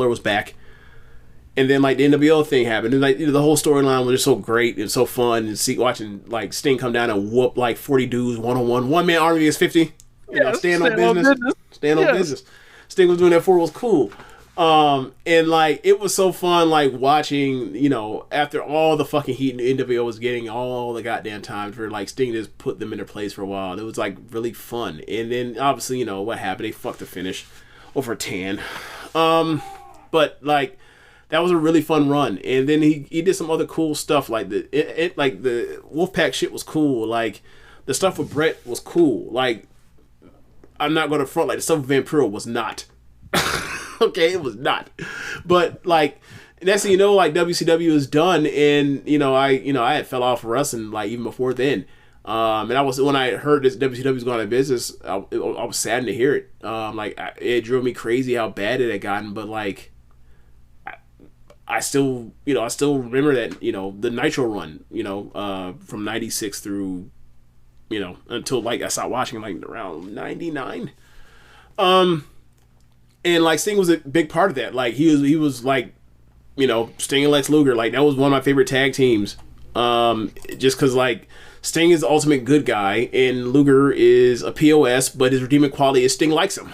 was back. And then, like, the NWO thing happened. And, like, the whole storyline was just so great and so fun. And watching, like, Sting come down and whoop, like, 40 dudes one-on-one. One-man army is 50. Stand on business. Stand on business. Sting was doing that for it was cool. And, like, it was so fun, like, watching, after all the fucking heat the NWO was getting all the goddamn time for, like, Sting to just put them in their place for a while. It was, like, really fun. And then, obviously, what happened? They fucked the finish over Tan. But, like, that was a really fun run. And then he did some other cool stuff, like the Wolfpack shit was cool. Like, the stuff with Brett was cool. Like, I'm not going to front, like, the stuff with Vampiro was not. Okay, it was not. But, like, that's like WCW is done, and I had fell off wrestling, like, even before then. And when I heard this WCW was going out of business, I was saddened to hear it. It drove me crazy how bad it had gotten, but, like, I still remember that, the Nitro run, from 96 through, until, like, I stopped watching, like, around 99. And, like, Sting was a big part of that. Like, he was like, Sting and Lex Luger. Like, that was one of my favorite tag teams. Just because, like, Sting is the ultimate good guy, and Luger is a POS, but his redeeming quality is Sting likes him.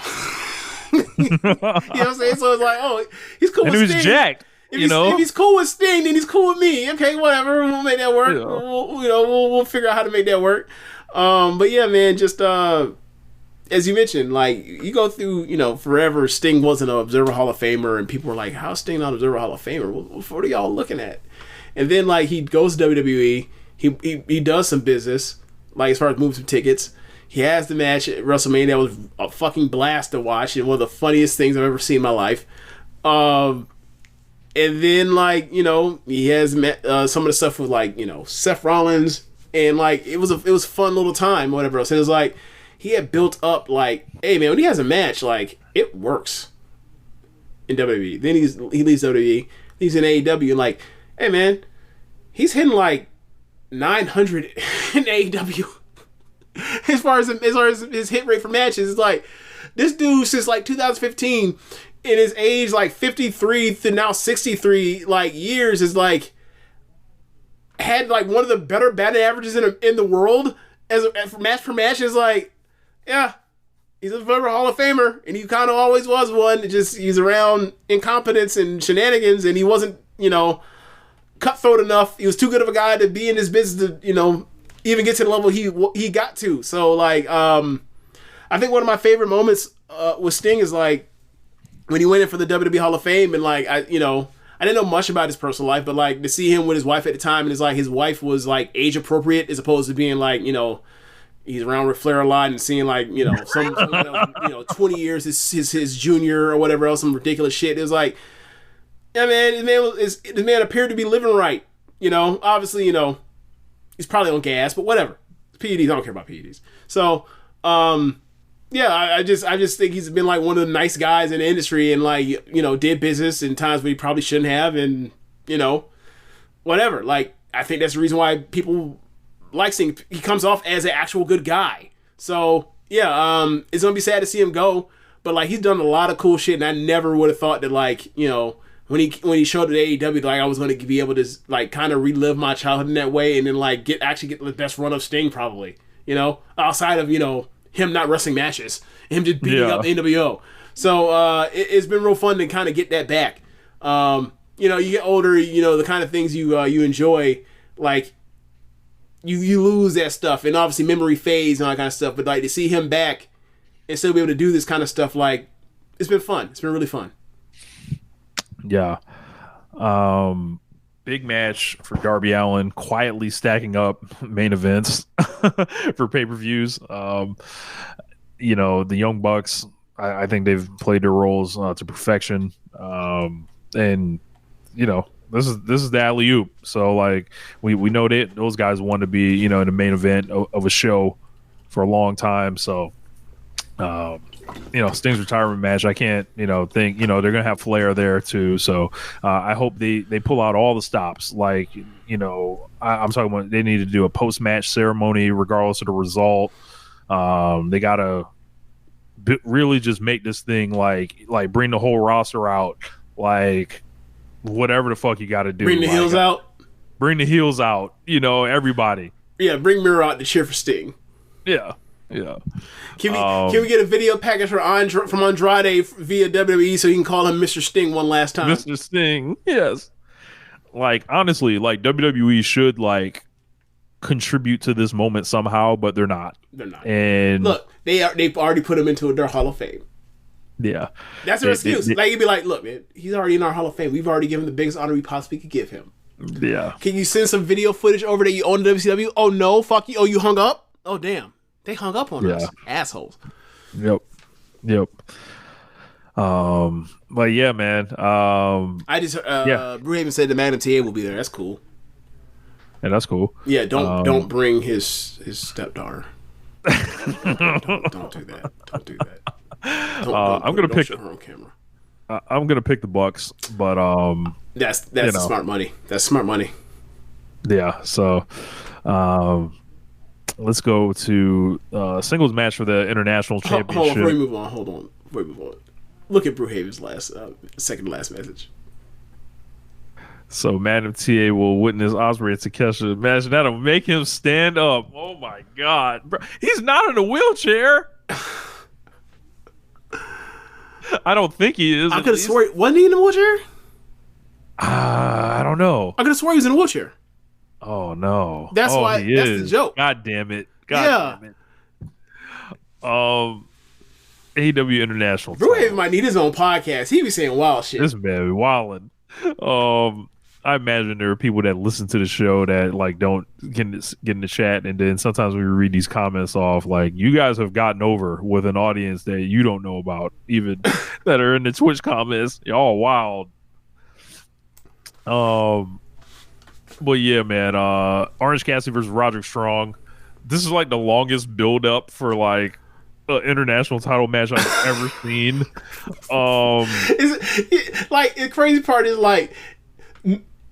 You know what I'm saying? So it's like, oh, he's cool with Sting. And he was jacked. If he's cool with Sting, then he's cool with me. Okay, whatever. We'll make that work. Yeah. We'll figure out how to make that work. But yeah, man, just as you mentioned, like, you go through, forever, Sting wasn't an Observer Hall of Famer, and people were like, how's Sting not an Observer Hall of Famer? What are y'all looking at? And then, like, he goes to WWE, he does some business, like, as far as moving some tickets. He has the match at WrestleMania that was a fucking blast to watch, and one of the funniest things I've ever seen in my life. And then, like, he has some of the stuff with, like, Seth Rollins, and, like, it was a fun little time, whatever else. And it was like, he had built up, like, hey, man, when he has a match, like, it works in WWE. Then he leaves WWE. He's in AEW, and, like, hey, man, he's hitting, like, 900 in AEW. As far as his hit rate for matches, it's like, this dude, since, like, 2015, in his age, like, 53 to now 63, like, years, is, like, had, like, one of the better batting averages in the world as match per match. Is like, yeah, he's a former Hall of Famer, and he kind of always was one. It just, he's around incompetence and shenanigans, and he wasn't, cutthroat enough. He was too good of a guy to be in this business to, even get to the level he got to. So, like, I think one of my favorite moments with Sting is, like, when he went in for the WWE Hall of Fame, and, like, I didn't know much about his personal life, but, like, to see him with his wife at the time, and it's like his wife was, like, age appropriate as opposed to being, like, he's around Ric Flair a lot and seeing, like, some 20 years his junior or whatever else, some ridiculous shit. It was like, yeah, man, this man appeared to be living right. Obviously, he's probably on gas, but whatever. PEDs, I don't care about PEDs. So, yeah, I just think he's been, like, one of the nice guys in the industry, and, like, did business in times where he probably shouldn't have, and, whatever. Like, I think that's the reason why people like Sting. He comes off as an actual good guy. So, yeah, it's going to be sad to see him go, but, like, he's done a lot of cool shit, and I never would have thought that, like, when he showed at AEW, like, I was going to be able to, like, kind of relive my childhood in that way, and then, like, get the best run of Sting, probably, outside of, him not wrestling matches, him just beating up the NWO. So it's been real fun to kind of get that back. You get older, the kind of things you enjoy, like, you lose that stuff, and obviously memory fades and all that kind of stuff. But, like, to see him back and still be able to do this kind of stuff, like, it's been fun. It's been really fun. Yeah. Big match for Darby Allin, quietly stacking up main events for pay-per-views. The Young Bucks, I think they've played their roles to perfection. And this is the alley-oop. So, like, we know that those guys want to be, in the main event of a show for a long time. So, Sting's retirement match, I can't, think, they're going to have Flair there too. So I hope they pull out all the stops. Like, I'm talking about, they need to do a post-match ceremony regardless of the result. They got to really just make this thing like bring the whole roster out, like, whatever the fuck you got to do. Bring the heels out. Bring the heels out, everybody. Yeah, bring Miro out to cheer for Sting. Yeah. Yeah. Can we get a video package from Andrade via WWE so you can call him Mr. Sting one last time? Mr. Sting, yes. Like, honestly, like, WWE should, like, contribute to this moment somehow, but they're not. They're not. And look, they've already put him into their Hall of Fame. Yeah. That's their excuse. Like, you'd be like, look, man, he's already in our Hall of Fame. We've already given him the biggest honor we possibly could give him. Yeah. Can you send some video footage over that you own the WCW? Oh, no, fuck you. Oh, you hung up? Oh, damn. They hung up on us. Assholes. Yep. But yeah, man. I just Bruhaven said the Magnum TA will be there. That's cool. Yeah, that's cool. Yeah, don't bring his stepdaughter. don't do that. Don't do that. I'm gonna pick her on camera. I'm gonna pick the Bucks, but that's smart money. That's smart money. Yeah. So, let's go to singles match for the international championship. Hold on, before we move on. Look at Bruhaven's second to last message. So Madam TA will witness Ospreay and Takeshita. Imagine that'll make him stand up. Oh my god, bro. He's not in a wheelchair. I don't think he is. I could have sworn, wasn't he in a wheelchair? I don't know. I could have sworn he was in a wheelchair. Oh no. That's why. That's the joke. God damn it. God damn it. AEW International. Brewhaven might need his own podcast. He be saying wild shit. This man be wildin'. I imagine there are people that listen to the show that like don't get in the chat, and then sometimes we read these comments off. Like, you guys have gotten over with an audience that you don't know about, even that are in the Twitch comments. Y'all wild. But yeah, man. Orange Cassidy versus Roderick Strong. This is like the longest build up for like an international title match I've ever seen. Like, the crazy part is like,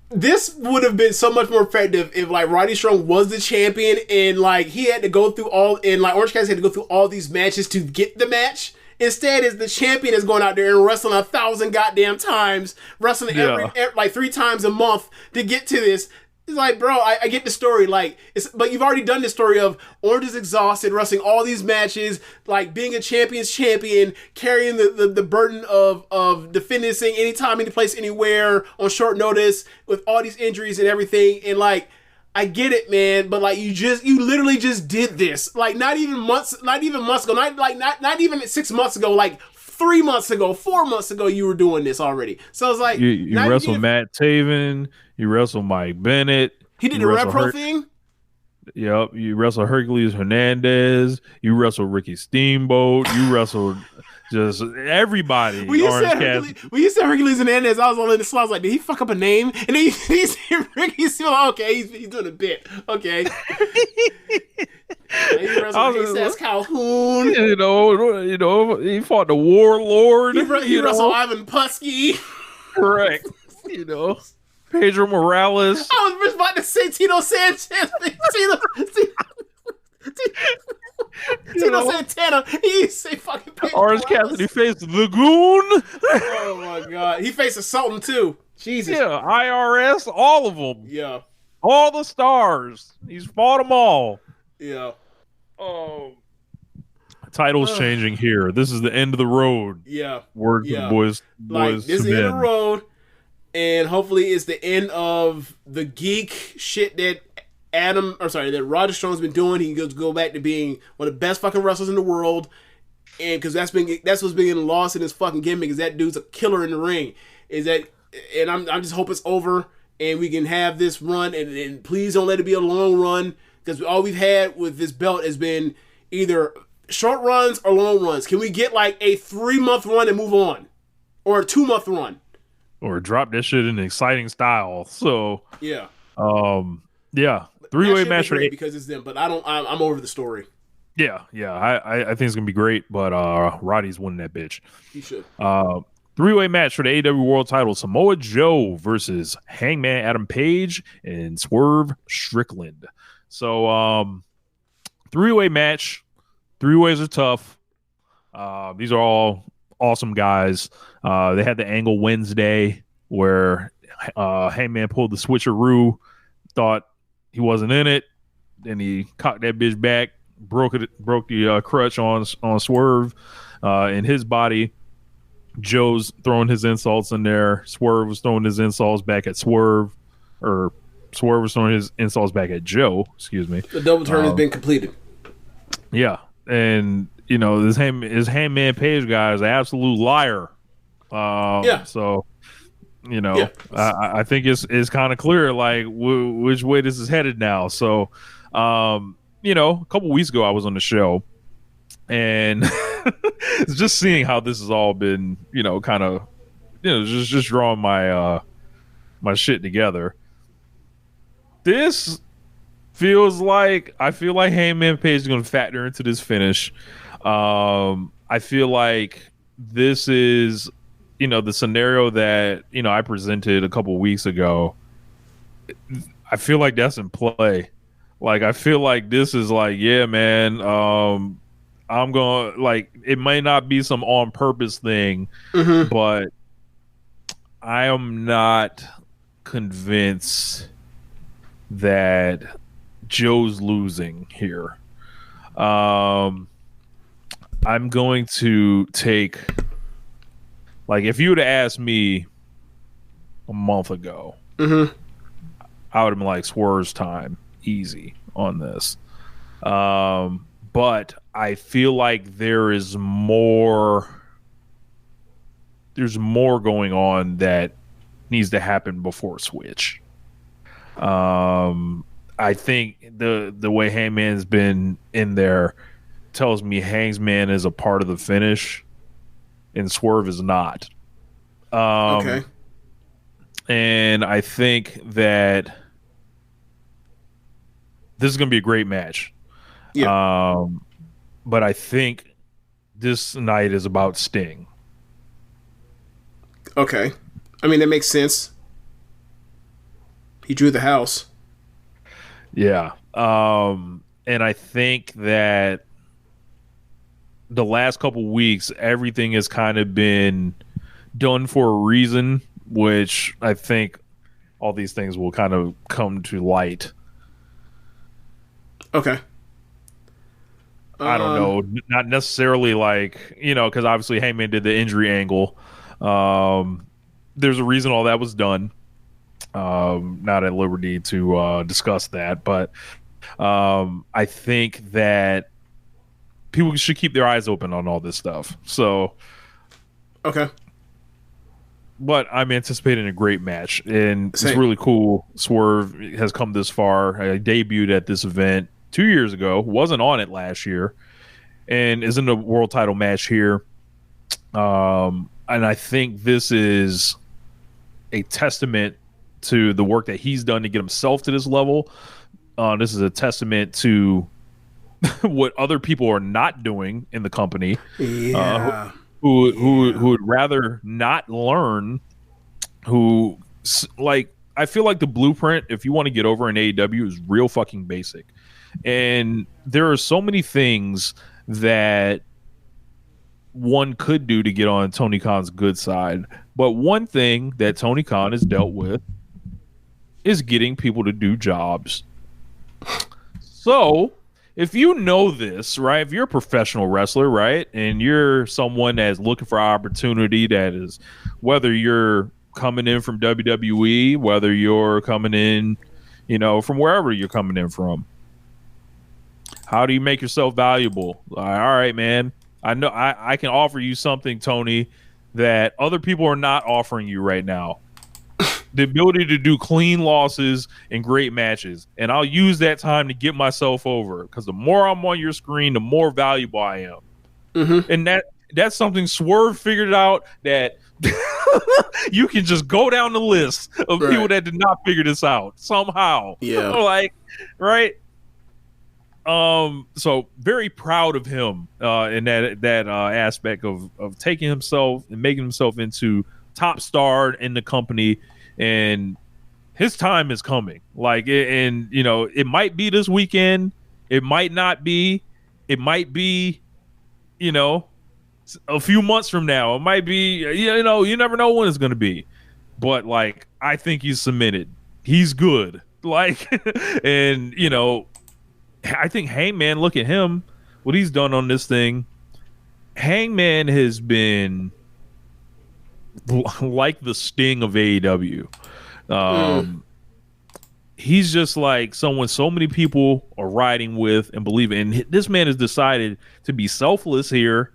this would have been so much more effective if like Roddy Strong was the champion and like he had to go through Orange Cassidy had to go through all these matches to get the match. Instead, is the champion is going out there and wrestling 1,000 goddamn times, wrestling every like 3 times a month to get to this. It's like, bro, I get the story, like, but you've already done the story of Orange is exhausted, wrestling all these matches, like being a champion's champion, carrying the burden of defending this thing anytime, any place, anywhere, on short notice, with all these injuries and everything, and like, I get it, man, but like, you literally just did this, like, not even months ago, not even 6 months ago, like 3 months ago, 4 months ago, you were doing this already. So it's like, you wrestled Matt Taven, you wrestled Mike Bennett. He did the Repro thing. Yep, you wrestled Hercules Hernandez. You wrestled Ricky Steamboat. You wrestled just everybody. When you said Hercules Hernandez, I was all in the slot. I was like, did he fuck up a name? And then he said Ricky Steamboat. Okay, he's doing a bit. Okay. He wrestled Ace Calhoun. You know, he fought the Warlord. He wrestled Ivan Putski. Correct. You know, Pedro Morales. I was just about to say Tito Sanchez. Tito Santana. He say fucking Pedro Orange Morales. Cassidy faced Lagoon. Oh my god. He faced a Sultan too. Jesus. Yeah, IRS, all of them. Yeah. All the stars. He's fought them all. Yeah. Title's changing here. This is the end of the road. Yeah. Word to the boys. Like, this is the end of the road. And hopefully it's the end of the geek shit that that Roderick Strong's been doing. He goes go back to being one of the best fucking wrestlers in the world. And because that's what's being lost in his fucking gimmick, is that dude's a killer in the ring. And I'm just hope it's over and we can have this run, and please don't let it be a long run, because all we've had with this belt has been either short runs or long runs. Can we get like a 3-month run and move on? Or a 2-month run? Or drop that shit in an exciting style. So yeah. 3-way match for because it's them, but I'm over the story. Yeah. I think it's gonna be great, but Roddy's winning that bitch. He should. 3-way match for the AEW World Title: Samoa Joe versus Hangman Adam Page and Swerve Strickland. So 3-way match. 3 ways are tough. These are all awesome guys. They had the angle Wednesday where Hangman pulled the switcheroo, thought he wasn't in it, then he cocked that bitch back, broke the crutch on Swerve in his body. Joe's throwing his insults in there. Swerve was throwing his insults back at Swerve, or Swerve was throwing his insults back at Joe. Excuse me. The double turn has been completed. Yeah, and you know this Hangman Page guy is an absolute liar. So you know, I think it's kind of clear like which way this is headed now. So you know, a couple weeks ago I was on the show, and just seeing how this has all been, you know, kind of, you know, just drawing my my shit together. This feels like Hangman Page is going to factor into this finish. I feel like this is, you know, the scenario that, you know, I presented a couple weeks ago. I feel like that's in play. Like, I feel like this is like, yeah, man, I'm going to, like, it may not be some on purpose thing, but I am not convinced that Joe's losing here. I'm going to take, like, if you would have asked me a month ago, I would have been like, Swerve's time, easy on this. But but I feel like there's more going on that needs to happen before Switch. I think the way Hangman's been in there tells me Hangman is a part of the finish and Swerve is not. Okay. And I think that this is going to be a great match. Yeah. But I think this night is about Sting. Okay. I mean, that makes sense. He drew the house. Yeah. And I think that the last couple weeks, everything has kind of been done for a reason, which I think all these things will kind of come to light. Okay. I don't know. Not necessarily like, because obviously Heyman did the injury angle. There's a reason all that was done. Not at liberty to discuss that, but I think that people should keep their eyes open on all this stuff. So, okay. But I'm anticipating a great match, and Same. it's really cool. Swerve has come this far. I debuted at this event 2 years ago, wasn't on it last year, and is in a world title match here. And I think this is a testament to the work that he's done to get himself to this level. This is a testament to what other people are not doing in the company. Yeah. Who would rather not learn, I feel like the blueprint, if you want to get over in AEW, is real fucking basic. And there are so many things that one could do to get on Tony Khan's good side. But one thing that Tony Khan has dealt with is getting people to do jobs. So if you know this, right, if you're a professional wrestler, right, and you're someone that's looking for opportunity, that is, whether you're coming in from WWE, whether you're coming in, from wherever you're coming in from, how do you make yourself valuable? All right, man, I know I can offer you something, Tony, that other people are not offering you right now. The ability to do clean losses and great matches. And I'll use that time to get myself over, because the more I'm on your screen, the more valuable I am. Mm-hmm. And that's something Swerve figured out, that you can just go down the list of people that did not figure this out somehow. Yeah. Right? So very proud of him in that aspect of taking himself and making himself into top star in the company. And his time is coming. It might be this weekend. It might not be. It might be, a few months from now. It might be, you never know when it's going to be. But, I think he's cemented. He's good. And, I think Hangman, look at him, what he's done on this thing. Hangman has been like the Sting of AEW. He's just like someone so many people are riding with and believe in. And this man has decided to be selfless here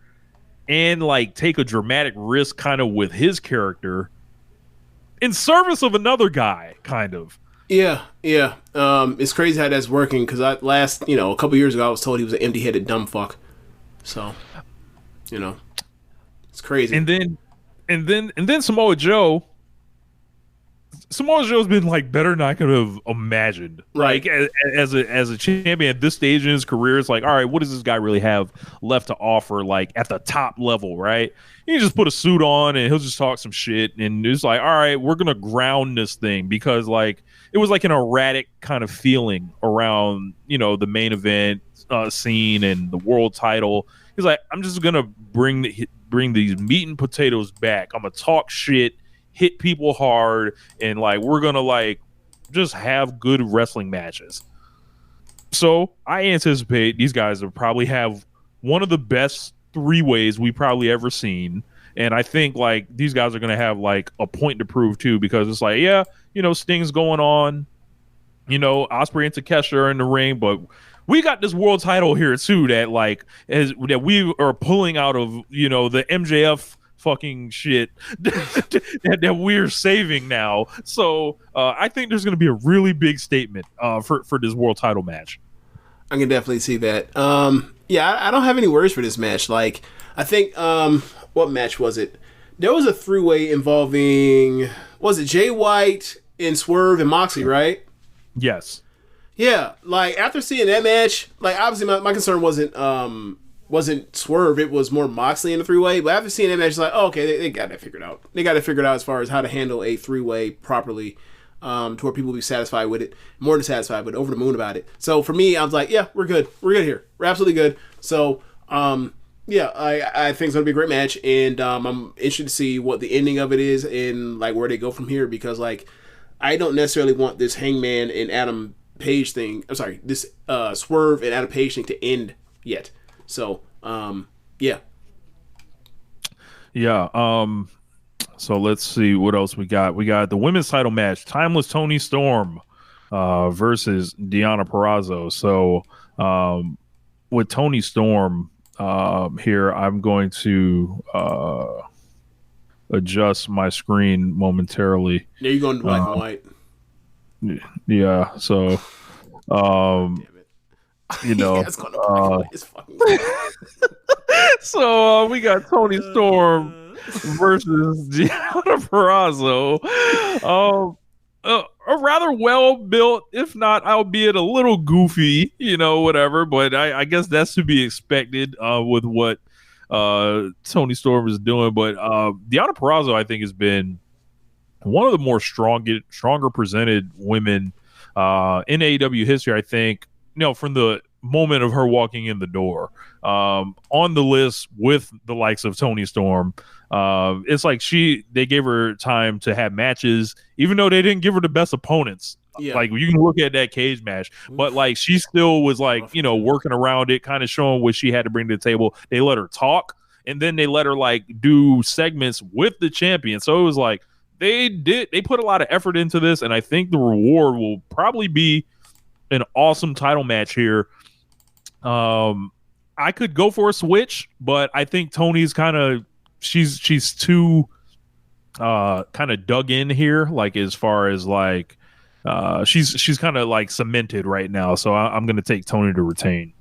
and take a dramatic risk kind of with his character in service of another guy, kind of. Yeah. It's crazy how that's working, because a couple years ago I was told he was an empty-headed dumb fuck. So, it's crazy. And then Samoa Joe's been better than I could have imagined. Right. As a champion at this stage in his career, it's all right, what does this guy really have left to offer at the top level, right? You just put a suit on and he'll just talk some shit, and it's all right, we're gonna ground this thing, because it was an erratic kind of feeling around the main event scene and the world title. He's like, I'm just gonna bring these meat and potatoes back. I'm gonna talk shit, hit people hard, and we're gonna just have good wrestling matches. So I anticipate these guys will probably have one of the best 3-ways we probably ever seen. And I think these guys are gonna have a point to prove too, because it's Sting's going on, Ospreay and Takeshita are in the ring, but we got this world title here too that that we are pulling out of the MJF fucking shit that we're saving now. So I think there's going to be a really big statement for this world title match. I can definitely see that. I don't have any worries for this match. Like, I think, what match was it? There was a three-way involving, was it Jay White and Swerve and Moxley, right? Yes. Yeah, like, after seeing that match, like, obviously my concern wasn't Swerve, it was more Moxley in the three-way, but after seeing that match, it's like, oh, okay, they got that figured out. They got it figured out as far as how to handle a three-way properly, to where people will be satisfied with it, more than satisfied, but over the moon about it. So for me, I was like, yeah, we're good here. We're absolutely good. So, I think it's going to be a great match, and I'm interested to see what the ending of it is and, like, where they go from here, because, like, I don't necessarily want this Hangman and Adam Page thing, this Swerve and Adam Page thing to end yet. So, yeah. So let's see what else we got. We got the women's title match, Timeless Toni Storm versus Deonna Purrazzo. So with Toni Storm here, I'm going to adjust my screen momentarily. Yeah, you're going to black and white. Yeah, so Damn it. It's going to black and white. It's fucking so we got Toni Storm versus Deonna Purrazzo. A rather well built, if not albeit a little goofy, whatever. But I guess that's to be expected with what Toni Storm is doing. But Deonna Purrazzo, I think, has been one of the more stronger presented women in AEW history. I think, from the moment of her walking in the door, on the list with the likes of Toni Storm. It's like they gave her time to have matches, even though they didn't give her the best opponents. Yeah. Like, you can look at that cage match, but like, she still was like, working around it, kind of showing what she had to bring to the table. They let her talk, and then they let her like do segments with the champion. So it was like, they put a lot of effort into this, and I think the reward will probably be an awesome title match here. I could go for a switch, but I think Tony's kind of she's too kind of dug in here, like, as far as like she's kind of like cemented right now. So I'm going to take Tony to retain.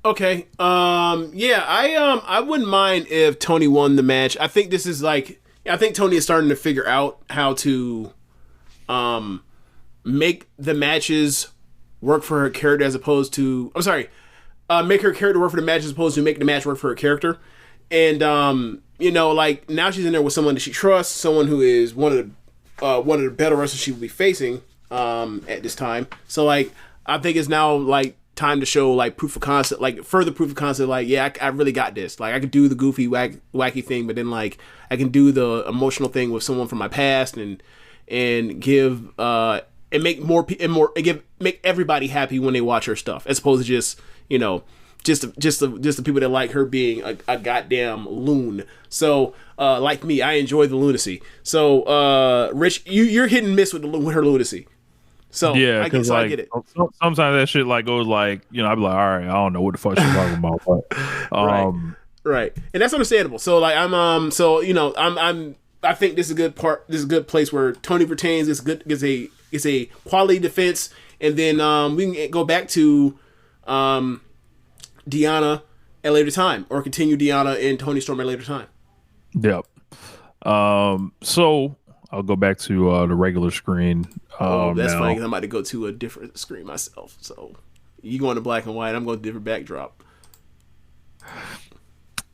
Okay. I wouldn't mind if Tony won the match. I think this is like, I think Tony is starting to figure out how to make the matches work for her character as opposed to, make her character work for the match as opposed to making the match work for her character. And, like, now she's in there with someone that she trusts, someone who is one of the better wrestlers she will be facing at this time. So, like, I think it's now, like, time to show, like, proof of concept, like, further proof of concept, like, yeah, I really got this. Like, I could do the goofy, wacky thing, but then, like, I can do the emotional thing with someone from my past and give, and make everybody happy when they watch her stuff, as opposed to just, just the people that like her being a goddamn loon. So, like me, I enjoy the lunacy. So, Rich, you're hit and miss with her lunacy. So yeah, I get it. Sometimes that shit like goes like, I'd be like, all right, I don't know what the fuck she's talking about, but right, and that's understandable. So like I think this is a good part. This is a good place where Tony retains. It's a quality defense, and then we can go back to Deonna at a later time, or continue Deonna and Toni Storm at a later time. Yep. So I'll go back to the regular screen. That's funny, because I'm about to go to a different screen myself. So you going to black and white, I'm going to different backdrop.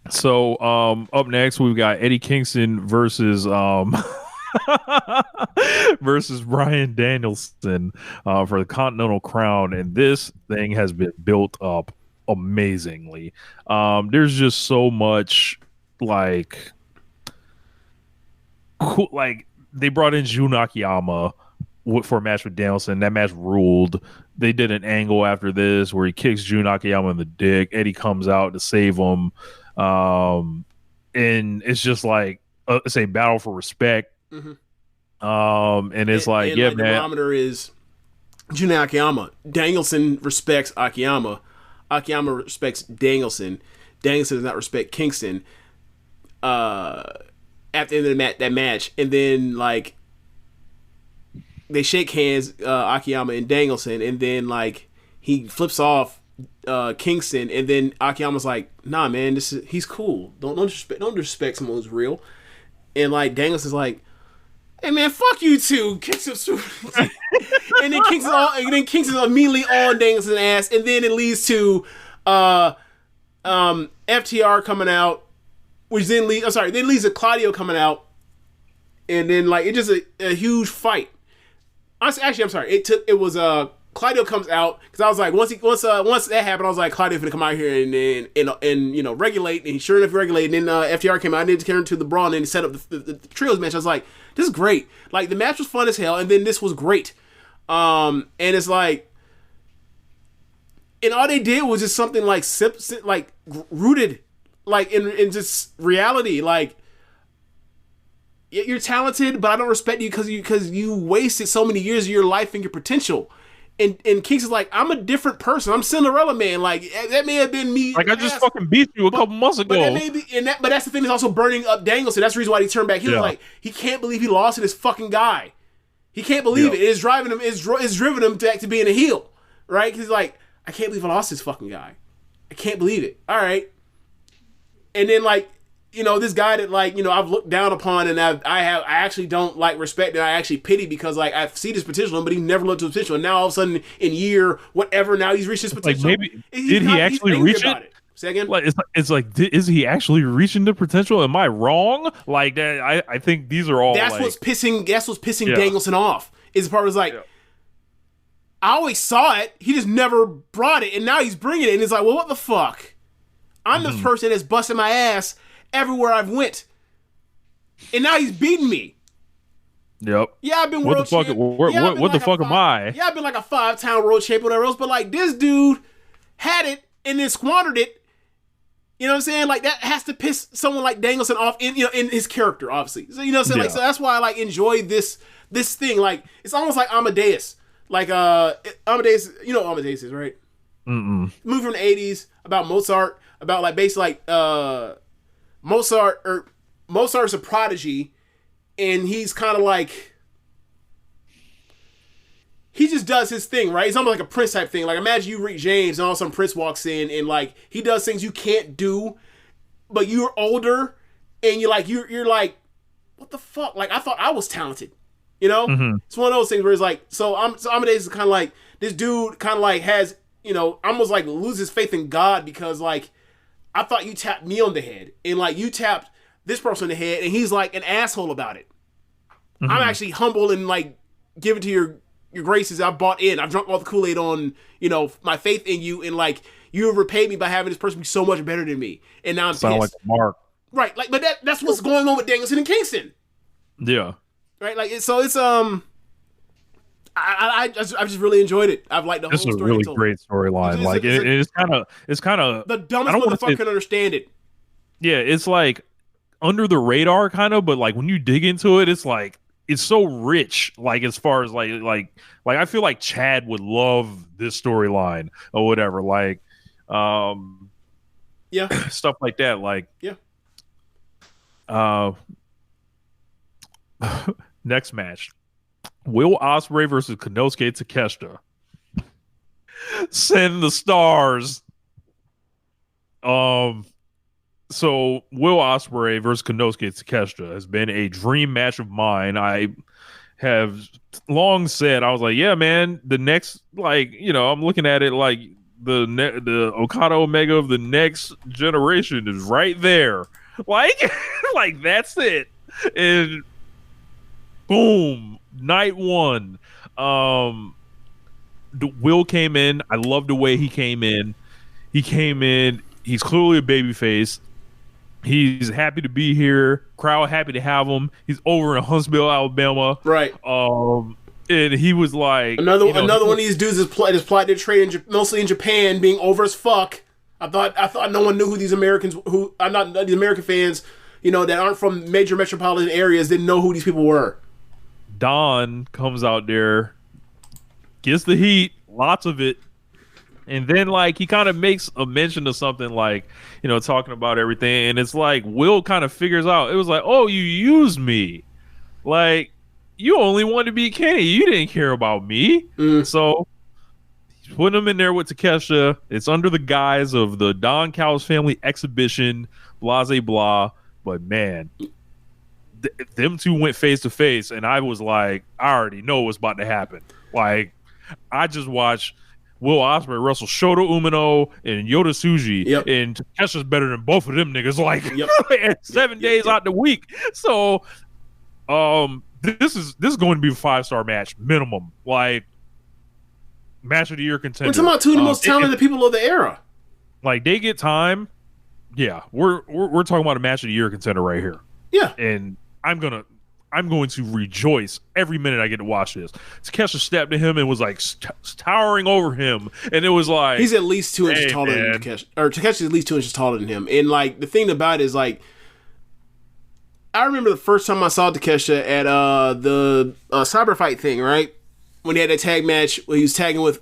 So up next we've got Eddie Kingston versus versus Bryan Danielson for the Continental Crown, and this thing has been built up amazingly. There's just so much like cool, like they brought in Jun Akiyama for a match with Danielson. That match ruled. They did an angle after this where he kicks Jun Akiyama in the dick. Eddie comes out to save him. And it's just like it's a battle for respect. Mm-hmm. And it's like, yeah, man. The barometer is Jun Akiyama. Danielson respects Akiyama. Akiyama respects Danielson. Danielson does not respect Kingston. At the end of that match, and then like they shake hands, Akiyama and Danielson, and then like he flips off Kingston, and then Akiyama's like, "Nah, man, he's cool. Don't disrespect someone who's real." And like Danielson's like, "Hey man, fuck you too." Kicks him, and then Kingston's immediately on Danielson's ass, and then it leads to FTR coming out, which then leads to Claudio coming out, and then like it's just a huge fight. Actually, I'm sorry. Claudio comes out because I was like, once that happened, I was like, Claudio's gonna come out here and regulate, and sure enough, he regulated. And then FTR came out and then came to the brawl and then set up the trios match. I was like, this is great. Like the match was fun as hell, and then this was great. And it's like, and all they did was just something like rooted, like in just reality, like. You're talented, but I don't respect you because you wasted so many years of your life and your potential. And Kings is like, I'm a different person. I'm Cinderella Man. Like that may have been me. Like I just fucking beat you a couple months ago. But that's the thing that's also burning up Danielson. That's the reason why he turned back. He was like, he can't believe he lost to this fucking guy. He can't believe it. It's driving him. It's driven him back to being a heel, right? Because he's like, I can't believe I lost this fucking guy. I can't believe it. All right. And then like. This guy that like, I've looked down upon and I actually don't like respect and I actually pity because like I see this potential in him, but he never lived to his potential. And now all of a sudden in year whatever, now he's reached his potential. Like maybe did he actually reach it? Say again? Like it's like is he actually reaching the potential? Am I wrong? Like that? I think these are all. That's what's pissing Danielson off. Is the part was like. I always saw it. He just never brought it, and now he's bringing it, and it's like, well, what the fuck? I'm the person that's busting my ass everywhere I've went, and now he's beating me. Yep. Yeah, I've been world champion. What the fuck am I? Yeah, I've been like a 5-time world champion, whatever else. But like this dude had it and then squandered it. You know what I'm saying? Like that has to piss someone like Danielson off in his character, obviously. So you know what I'm saying? Like so that's why I like enjoy this thing. Like it's almost like Amadeus. Like Amadeus, you know what Amadeus is, right? Mm-mm. Movie from the 80s about Mozart, about like basically like Mozart's a prodigy, and he's kind of like he just does his thing, right? It's almost like a Prince type thing. Like imagine you Rick James, and all of a sudden Prince walks in, and like he does things you can't do, but you're older, and you're like, what the fuck? Like I thought I was talented, you know? Mm-hmm. It's one of those things where it's like, so Amadeus is kind of like this dude, kind of like has almost like loses faith in God because like. I thought you tapped me on the head, and like you tapped this person on the head, and he's like an asshole about it. Mm-hmm. I'm actually humble and like give it to your graces. I bought in. I've drunk all the Kool-Aid on my faith in you, and like you have repaid me by having this person be so much better than me. And now I'm sound pissed. Like Mark, right? Like, but that's what's going on with Danielson and Kingston. Yeah, right. Like so it's I just really enjoyed it. I've liked the whole story. This is a really great storyline. Like it's kind of the dumbest motherfucker can understand it. Yeah, it's like under the radar kind of, but like when you dig into it, it's like it's so rich. Like as far as like I feel like Chad would love this storyline or whatever. Like, yeah, stuff like that. Like, yeah. Next match. Will Ospreay versus Konosuke Takeshita. Send the stars. So Will Ospreay versus Konosuke Takeshita has been a dream match of mine. I have long said, I was like, yeah, man, the next, like, I'm looking at it like the Okada Omega of the next generation is right there. Like, like that's it. And boom. Night one, Will came in. I love the way he came in. He's clearly a babyface. He's happy to be here. Crowd happy to have him. He's over in Huntsville, Alabama. Right. And he was like another one of these dudes is plotted their trade mostly in Japan, being over as fuck. I thought no one knew who these Americans these American fans, that aren't from major metropolitan areas didn't know who these people were. Don comes out there gets the heat, lots of it. And then, like, he kind of makes a mention of something like, you know, talking about everything. And it's like Will kind of figures out, it was like, oh, you used me. Like, you only wanted to beat Kenny. You didn't care about me. So he's putting him in there with Takeshita. It's under the guise of the Don Callis family exhibition, blah, blah, blah. But, man, them two went face to face. And I was like, I already know what's about to happen. Like, I just watched Will Ospreay wrestle Shota Umino and Yota Tsuji, and Takesha's better than both of them niggas. Like, 7 days out the week. So, this is going to be a 5-star match minimum. Like, match of the year contender. We're talking about two of the most talented people of the era. Like, they get time. Yeah, we're talking about a match of the year contender right here. Yeah, and I'm going to rejoice every minute I get to watch this. Takesha stepped to him and was like towering over him, and it was like he's at least 2 inches taller than Takesha, or Takesha's at least 2 inches taller than him. And like the thing about it is, like, I remember the first time I saw Takesha at the cyber fight thing, right? When he had that tag match where he was tagging with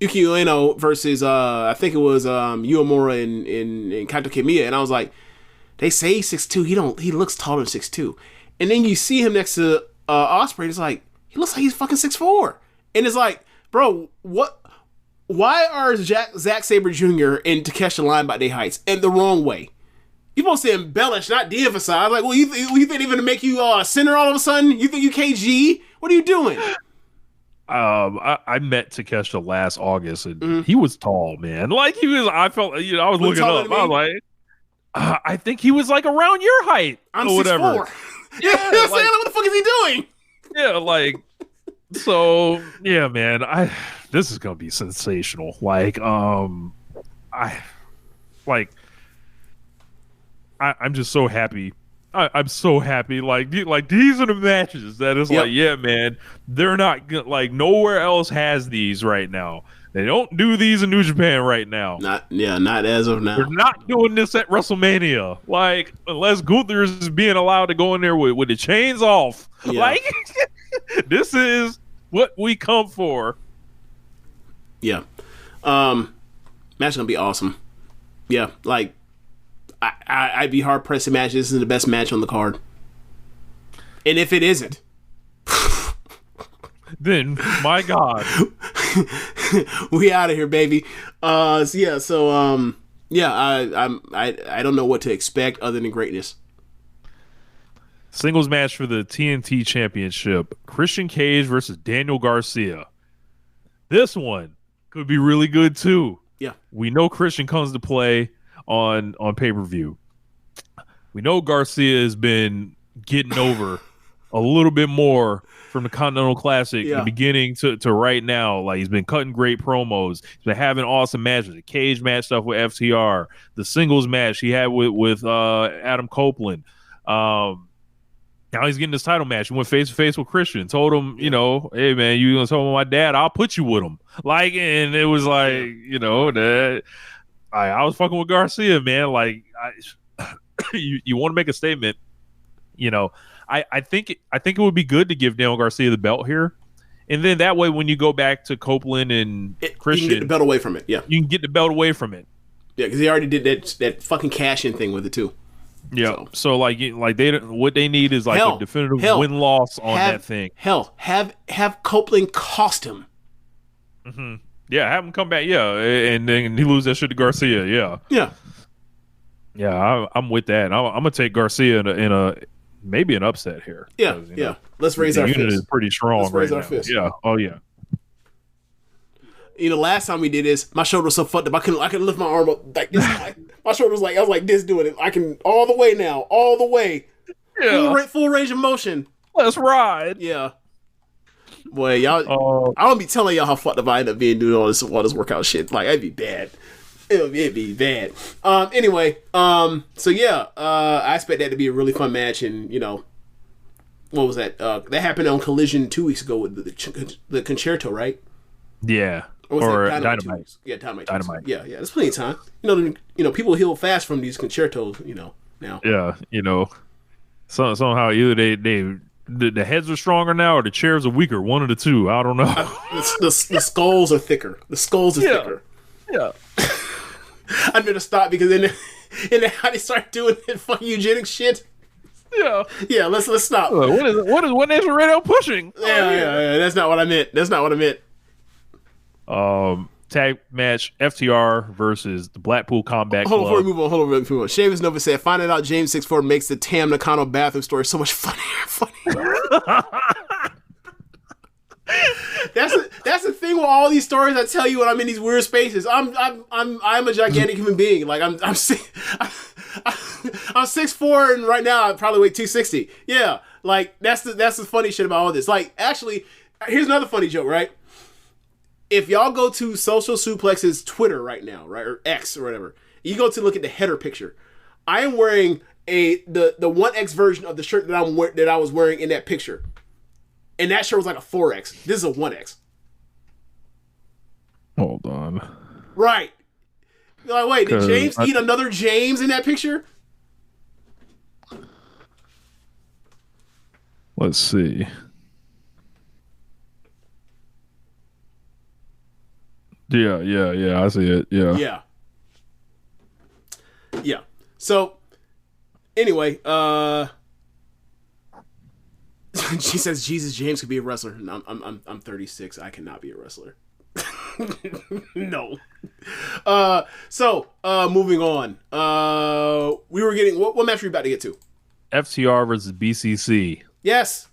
Yuki Ueno versus I think it was Uemura and Kaito Kiyomiya, and I was like, they say he's 6'2". He looks taller than 6'2". And then you see him next to Ospreay, it's like, he looks like he's fucking 6'4". And it's like, bro, what? Why are Zack Sabre Jr. and Takesha lying about their heights and the wrong way? You're supposed to embellish, not de-emphasize. Like, well, you think even to make you center all of a sudden? You think you KG? What are you doing? I met Takesha last August, and he was tall, man. Like, he was. I felt, you know, I was looking up. I was like, I think he was like around your height. I'm or whatever. 6'4". Yeah, you know what I'm saying? What the fuck is he doing? Yeah, like, so yeah, man. This is gonna be sensational. Like, I'm just so happy. I'm so happy. Like these are the matches that is like, yeah, man. They're not like nowhere else has these right now. They don't do these in New Japan right now. Not as of now. They're not doing this at WrestleMania. Like, unless Gunther is being allowed to go in there with the chains off. Yeah. Like, this is what we come for. Yeah. Match gonna be awesome. Yeah, like I'd be hard pressed to imagine this is the best match on the card. And if it isn't, then my God, we out of here, baby. I don't know what to expect other than greatness. Singles match for the TNT Championship: Christian Cage versus Daniel Garcia. This one could be really good too. Yeah, we know Christian comes to play on pay-per-view. We know Garcia has been getting over a little bit more from the Continental Classic, the beginning to right now. Like, he's been cutting great promos. He's been having awesome matches. The cage match stuff with FTR, the singles match he had with Adam Copeland. Now he's getting this title match. He went face to face with Christian. Told him, you know, hey man, you gonna tell my dad? I'll put you with him. Like, and it was like, you know, that I was fucking with Garcia, man. Like, you want to make a statement, you know. I think it would be good to give Daniel Garcia the belt here, and then that way when you go back to Copeland and Christian, you can get the belt away from it. Yeah, you can get the belt away from it. Yeah, because he already did that fucking cash in thing with it too. Yeah, so like what they need is like a definitive win-loss on that thing. Hell, have Copeland cost him. Mm-hmm. Yeah, have him come back. Yeah, and then he lose that shit to Garcia. Yeah. I'm with that. I'm gonna take Garcia in a maybe an upset here. Yeah, know, let's raise our fist. The unit is pretty strong right now. Fist. Yeah. Oh yeah. You know, last time we did this, my shoulder was so fucked up I couldn't lift my arm up like this. My shoulder was like, I was like this doing it. I can all the way now, all the way. Yeah. Full range of motion. Let's ride. Yeah. Boy, y'all, I don't be telling y'all how fucked up I end up being doing all this workout shit. Like, it'd be bad. It'd be bad. Anyway, so yeah, I expect that to be a really fun match, and you know, what was that? That happened on Collision 2 weeks ago with the Concerto, right? Yeah. Or Dynamite. Yeah, Dynamite. Yeah. There's plenty of time. You know, people heal fast from these concertos. You know now. Yeah, you know, somehow either they the heads are stronger now, or the chairs are weaker. One of the two. I don't know. The skulls are thicker. The skulls are thicker. Yeah. I'm gonna stop because then how they start doing that fucking eugenics shit. Yeah. Yeah. Let's stop. What is One Nation Radio pushing? Yeah. That's not what I meant. Tag match: FTR versus the Blackpool Combat Club. Hold on, before we move on. Seamus Nova said, finding out James 6'4" makes the Tam Nakano bathroom story so much funnier. That's the thing with all these stories I tell you when I'm in these weird spaces. I'm a gigantic human being. Like I'm 6'4" and right now I probably weigh 260. Yeah, like that's the funny shit about all this. Like, actually, here's another funny joke, right? If y'all go to Social Suplex's Twitter right now, right, or X or whatever, you go to look at the header picture. I am wearing the 1X version of the shirt that I was wearing in that picture, and that shirt was like a 4X. This is a 1X. Hold on. Right. You're like, wait, did James eat another James in that picture? Let's see. Yeah, I see it. Yeah. So, anyway, she says Jesus James could be a wrestler. No, I'm 36. I cannot be a wrestler. No. So, moving on. We were getting what match were we about to get to? FTR versus BCC. Yes.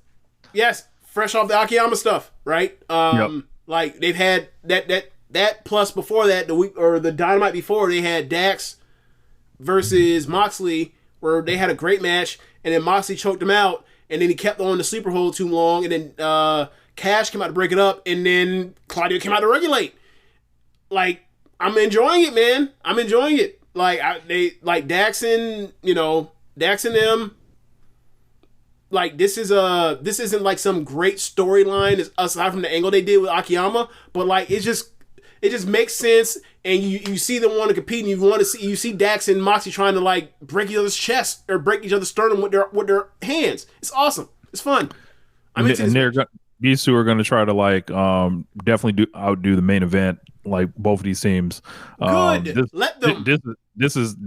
Fresh off the Akiyama stuff, right? Like they've had that plus before that, the week or the Dynamite before, they had Dax versus Moxley, where they had a great match, and then Moxley choked him out, and then he kept on the sleeper hold too long, and then Cash came out to break it up, and then Claudio came out to regulate. Like, I'm enjoying it, man. I'm enjoying it. Like Dax and them. Like, this isn't like some great storyline aside from the angle they did with Akiyama, but like it just makes sense, and you see them want to compete, and you see Dax and Moxie trying to like break each other's chest or break each other's sternum with their hands. It's awesome. It's fun. These two are going to try to like definitely outdo the main event, like both of these teams. Good. Let them. This is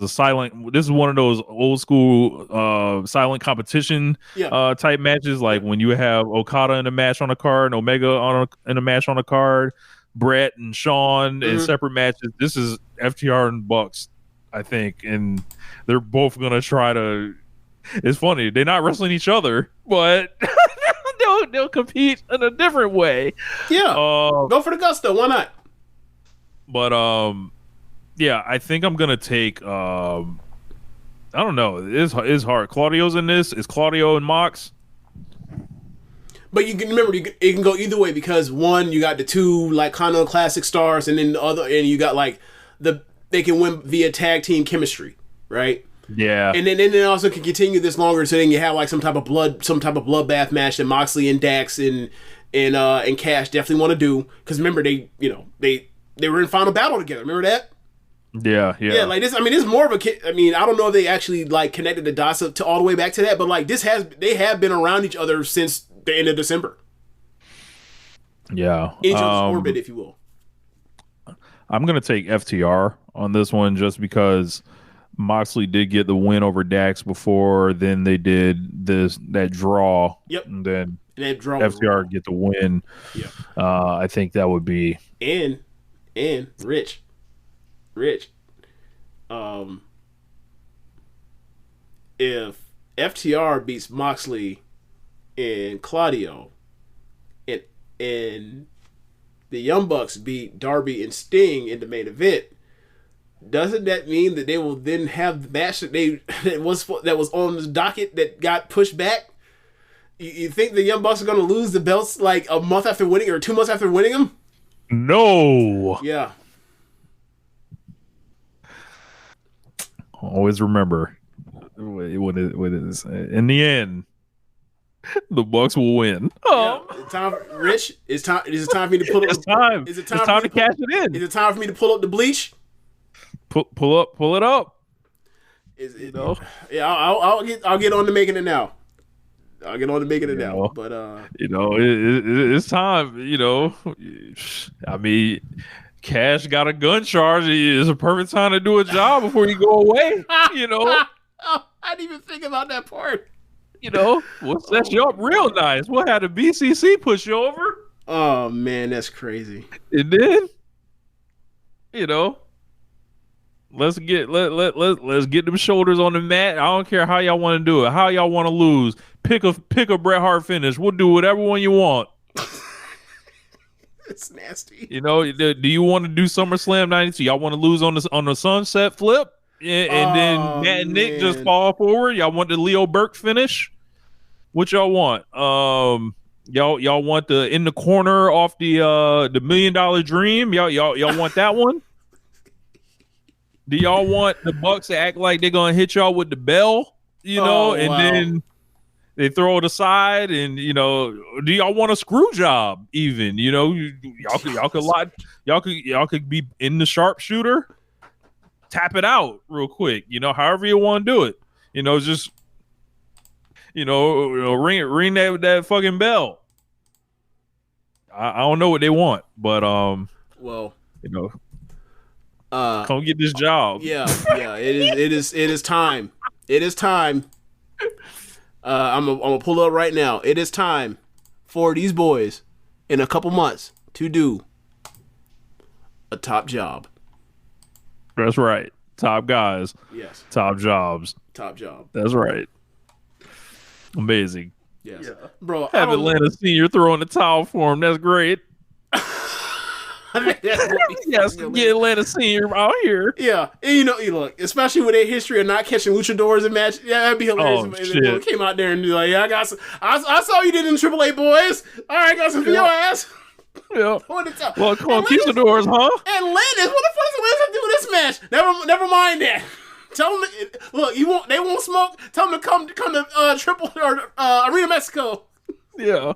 a silent. This is one of those old school silent competition type matches, like when you have Okada in a match on a card, and Omega in a match on a card, Brett and Sean in separate matches. This is FTR and Bucks, I think, and they're both gonna try to. It's funny, they're not wrestling each other, but they'll compete in a different way. Yeah, go for the gusto. Why not? But yeah, I think I'm gonna take. I don't know. It's hard. Claudio's in this. Is Claudio and Mox? But you can remember, it can go either way, because one, you got the two like kind of classic stars, and then the other, and you got like they can win via tag team chemistry, right? Yeah. And then they also can continue this longer, so then you have like some type of bloodbath match that Moxley and Dax and Cash definitely want to do, because remember they were in Final Battle together. Remember that? Yeah. Like this. I mean, it's more of a. I mean, I don't know if they actually like connected the dots to all the way back to that, but like they have been around each other since the end of December. Yeah. In each other's orbit, if you will. I'm gonna take FTR on this one just because Moxley did get the win over Dax before. Then they did that draw. Yep. And then that draw FTR get the win. Yeah. I think that would be and Rich. If FTR beats Moxley and Claudio, and the Young Bucks beat Darby and Sting in the main event, doesn't that mean that they will then have the match that was on the docket that got pushed back? You think the Young Bucks are going to lose the belts like a month after winning, or 2 months after winning them? No. Yeah. Always remember, what it is in the end, the Bucks will win. Yeah. Time, Rich. Is it time for me to pull up? It's time. Is it it's time to cash it in? Is it time for me to pull up the bleach? Pull it up. Is it? Yeah, I'll get on to making it now. I'll get on to making it now. But it's time. I mean, Cash got a gun charge. It's a perfect time to do a job before you go away. Oh, I didn't even think about that part. We'll set you up real nice. We'll have the BCC push you over. Oh man, that's crazy. And then, let's get them shoulders on the mat. I don't care how y'all want to do it. How y'all want to lose? Pick a Bret Hart finish. We'll do whatever one you want. It's nasty. Do you want to do SummerSlam 92? Y'all want to lose on the sunset flip? And then Matt and Nick just fall forward. Y'all want the Leo Burke finish? What y'all want? Y'all want the in the corner off the $1 Million Dream? Y'all want that one? Do y'all want the Bucks to act like they're gonna hit y'all with the bell? Then they throw it aside, and do y'all want a screw job? Even y'all could be in the sharpshooter. Tap it out real quick, however you want to do it. Just ring that fucking bell. I don't know what they want, but come get this job. Yeah, it is time. It is time. I'm gonna pull up right now. It is time for these boys in a couple months to do a top job. That's right. Top guys. Yes. Top jobs. Top job. That's right. Amazing. Yes. Yeah. Bro, have Atlanta Senior throwing the towel for him. That's great. Yes, get Atlanta Senior out here. Yeah. And look, especially with their history of not catching luchadors in match, that'd be hilarious if they came out there and be like, yeah, I got some. I saw you did in AAA, boys. All right, got some for your ass. Yeah. Well, come on, Conquistadors, huh? Atlantis, what the fuck is Atlantis do with this match? Never mind that. Tell them, look, they won't smoke. Tell them to come to Triple or Arena Mexico. Yeah.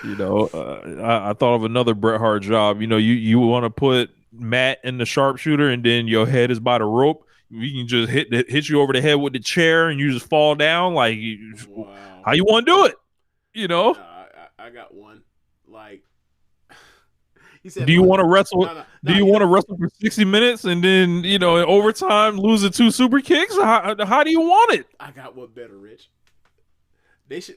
I thought of another Bret Hart job. You want to put Matt in the sharpshooter, and then your head is by the rope. We can just hit you over the head with the chair, and you just fall down. Like, how you want to do it? I got one. Like, do you want to wrestle? Do you want to wrestle for 60 minutes and then in overtime lose the 2 super kicks? How do you want it? I got one better, Rich. They should,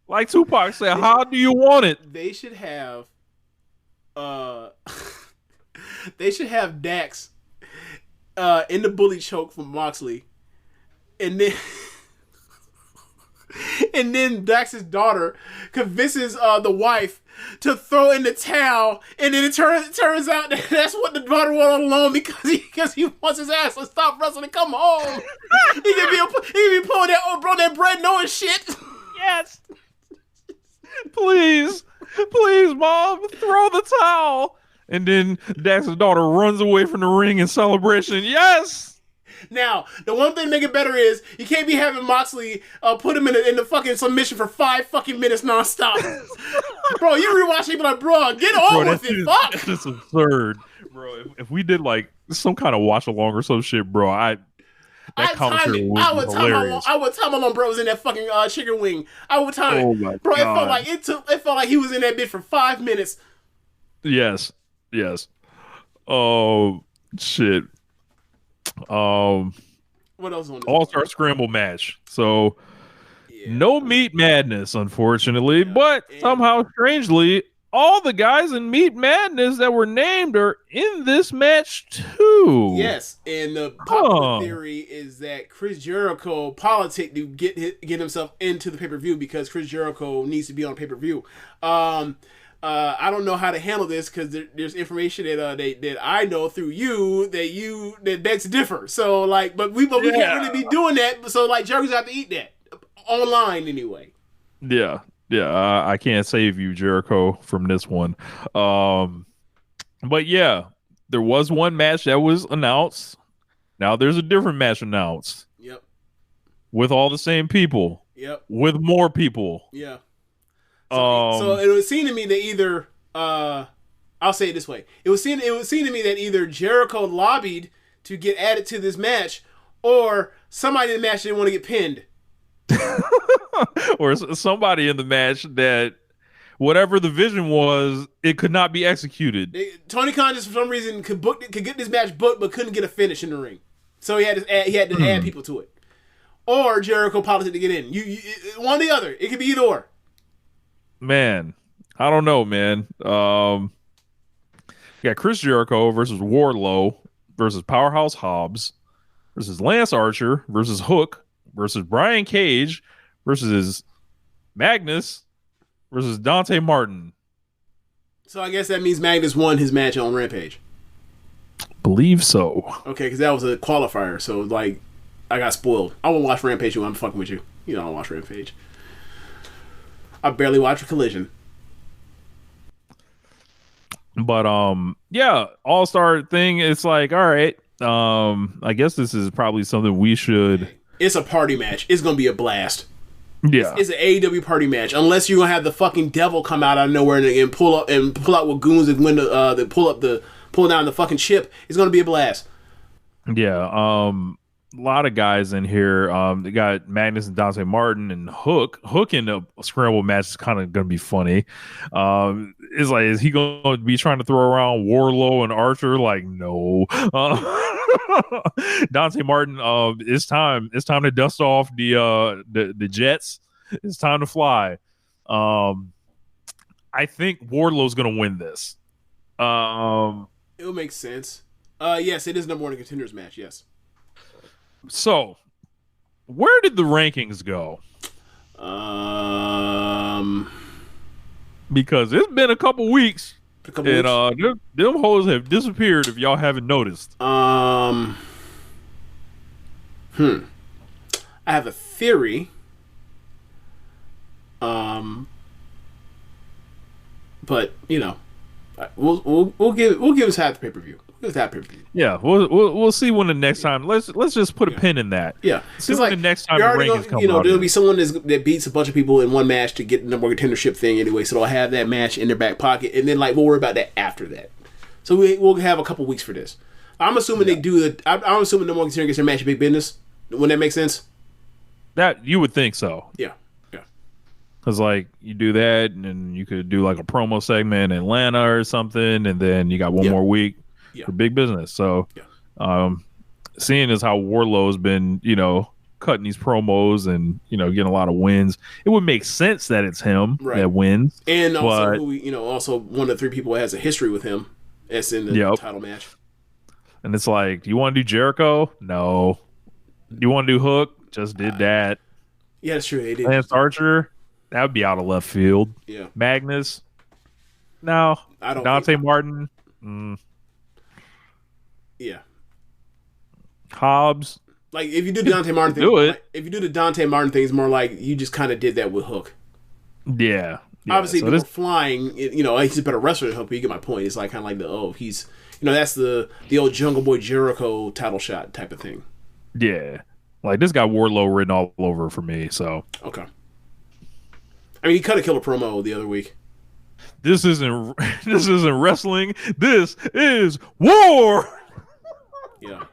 like Tupac said, how do you want it? They should have, they should have Dax, in the bully choke from Moxley, and then. And then Dax's daughter convinces the wife to throw in the towel, and then it turns out that that's what the daughter wanted all along because he wants his ass to stop wrestling and come home. he can be pulling that bread knowing shit. Yes. Please, Mom, throw the towel. And then Dax's daughter runs away from the ring in celebration. Yes. Now, the one thing to make it better is you can't be having Moxley put him in the fucking submission for 5 fucking minutes nonstop. Bro, you rewatch it, be like, bro, get on with it. Fuck. That's just absurd. Bro, if we did like some kind of watch along or some shit, bro, that commentary was hilarious. I would time how long bro was in that fucking chicken wing. I would time Oh my bro, God. it felt like he was in that bit for 5 minutes. Yes. Oh shit. What else on this All-Star Scramble match. So no Meat Madness, unfortunately, but somehow strangely, all the guys in Meat Madness that were named are in this match too. Yes, and the popular theory is that Chris Jericho politic to get himself into the pay-per-view because Chris Jericho needs to be on pay-per-view. I don't know how to handle this because there's information that I know through you that begs to differ. So but we can't really be doing that. So Jericho's have to eat that online anyway. Yeah. I can't save you, Jericho, from this one. But yeah, there was one match that was announced. Now there's a different match announced. Yep. With all the same people. Yep. With more people. Yeah. So it would seem to me that either I'll say it this way. It would seem to me that either Jericho lobbied to get added to this match, or somebody in the match didn't want to get pinned. or somebody in the match that whatever the vision was, it could not be executed. Tony Khan just for some reason could get this match booked, but couldn't get a finish in the ring. So he had to add people to it. Or Jericho politics to get in. You one or the other. It could be either or. Man, I don't know, man. You got Chris Jericho versus Wardlow versus Powerhouse Hobbs versus Lance Archer versus Hook versus Brian Cage versus Magnus versus Dante Martin. So I guess that means Magnus won his match on Rampage. Believe so. Okay, because that was a qualifier. So like, I got spoiled. I won't watch Rampage when I'm fucking with you. You know I don't watch Rampage. I barely watch Collision. But yeah, All-Star thing, it's like, all right, I guess this is probably something we should. It's a party match. It's gonna be a blast. Yeah, it's an AEW party match. Unless you're gonna have the fucking devil come out of nowhere and pull out with goons and win pull down the fucking ship. It's gonna be a blast. Yeah, a lot of guys in here. They got Magnus and Dante Martin and Hook. Hook in a scramble match is kind of going to be funny. It's like, is he going to be trying to throw around Wardlow and Archer? Like, no. Dante Martin. It's time. It's time to dust off the jets. It's time to fly. I think Wardlow's going to win this. It'll make sense. Yes, it is number one contenders match. Yes. So, where did the rankings go? Because it's been a couple weeks, and them hoes have disappeared. If y'all haven't noticed, I have a theory. But you know, we'll give us half the pay-per-view. Yeah, we'll see when the next time. Let's just put a pin in that. Yeah, see when the next time the rankings come out. There'll be someone that beats a bunch of people in one match to get the number one contendership thing anyway. So they'll have that match in their back pocket, and then like we'll worry about that after that. So we'll have a couple weeks for this. I'm assuming they do the. I'm assuming number one contender gets their match in Big Business. Wouldn't that make sense? That you would think so. Yeah. Because, like, you do that, and then you could do, like, a promo segment in Atlanta or something, and then you got one more week for Big Business. So, seeing as how Wardlow's been, cutting these promos and, getting a lot of wins, it would make sense that it's him that wins. And also, also one of the three people that has a history with him that's in the title match. And it's like, do you want to do Jericho? No. Do you want to do Hook? Just did that. Yeah, that's true. They did. Lance Archer? That would be out of left field. Yeah. Magnus? No. I don't. Dante Martin? Yeah. Hobbs? Like, if you do the Dante Martin thing, if you do the Dante Martin thing, it's more like you just kind of did that with Hook. Yeah. Obviously, so flying, he's a better wrestler than Hook, but you get my point. It's like kind of like he's, that's the old Jungle Boy Jericho title shot type of thing. Yeah. Like, this got Wardlow written all over for me, so. Okay. I mean, he cut a killer promo the other week. This isn't wrestling. This is war. Yeah.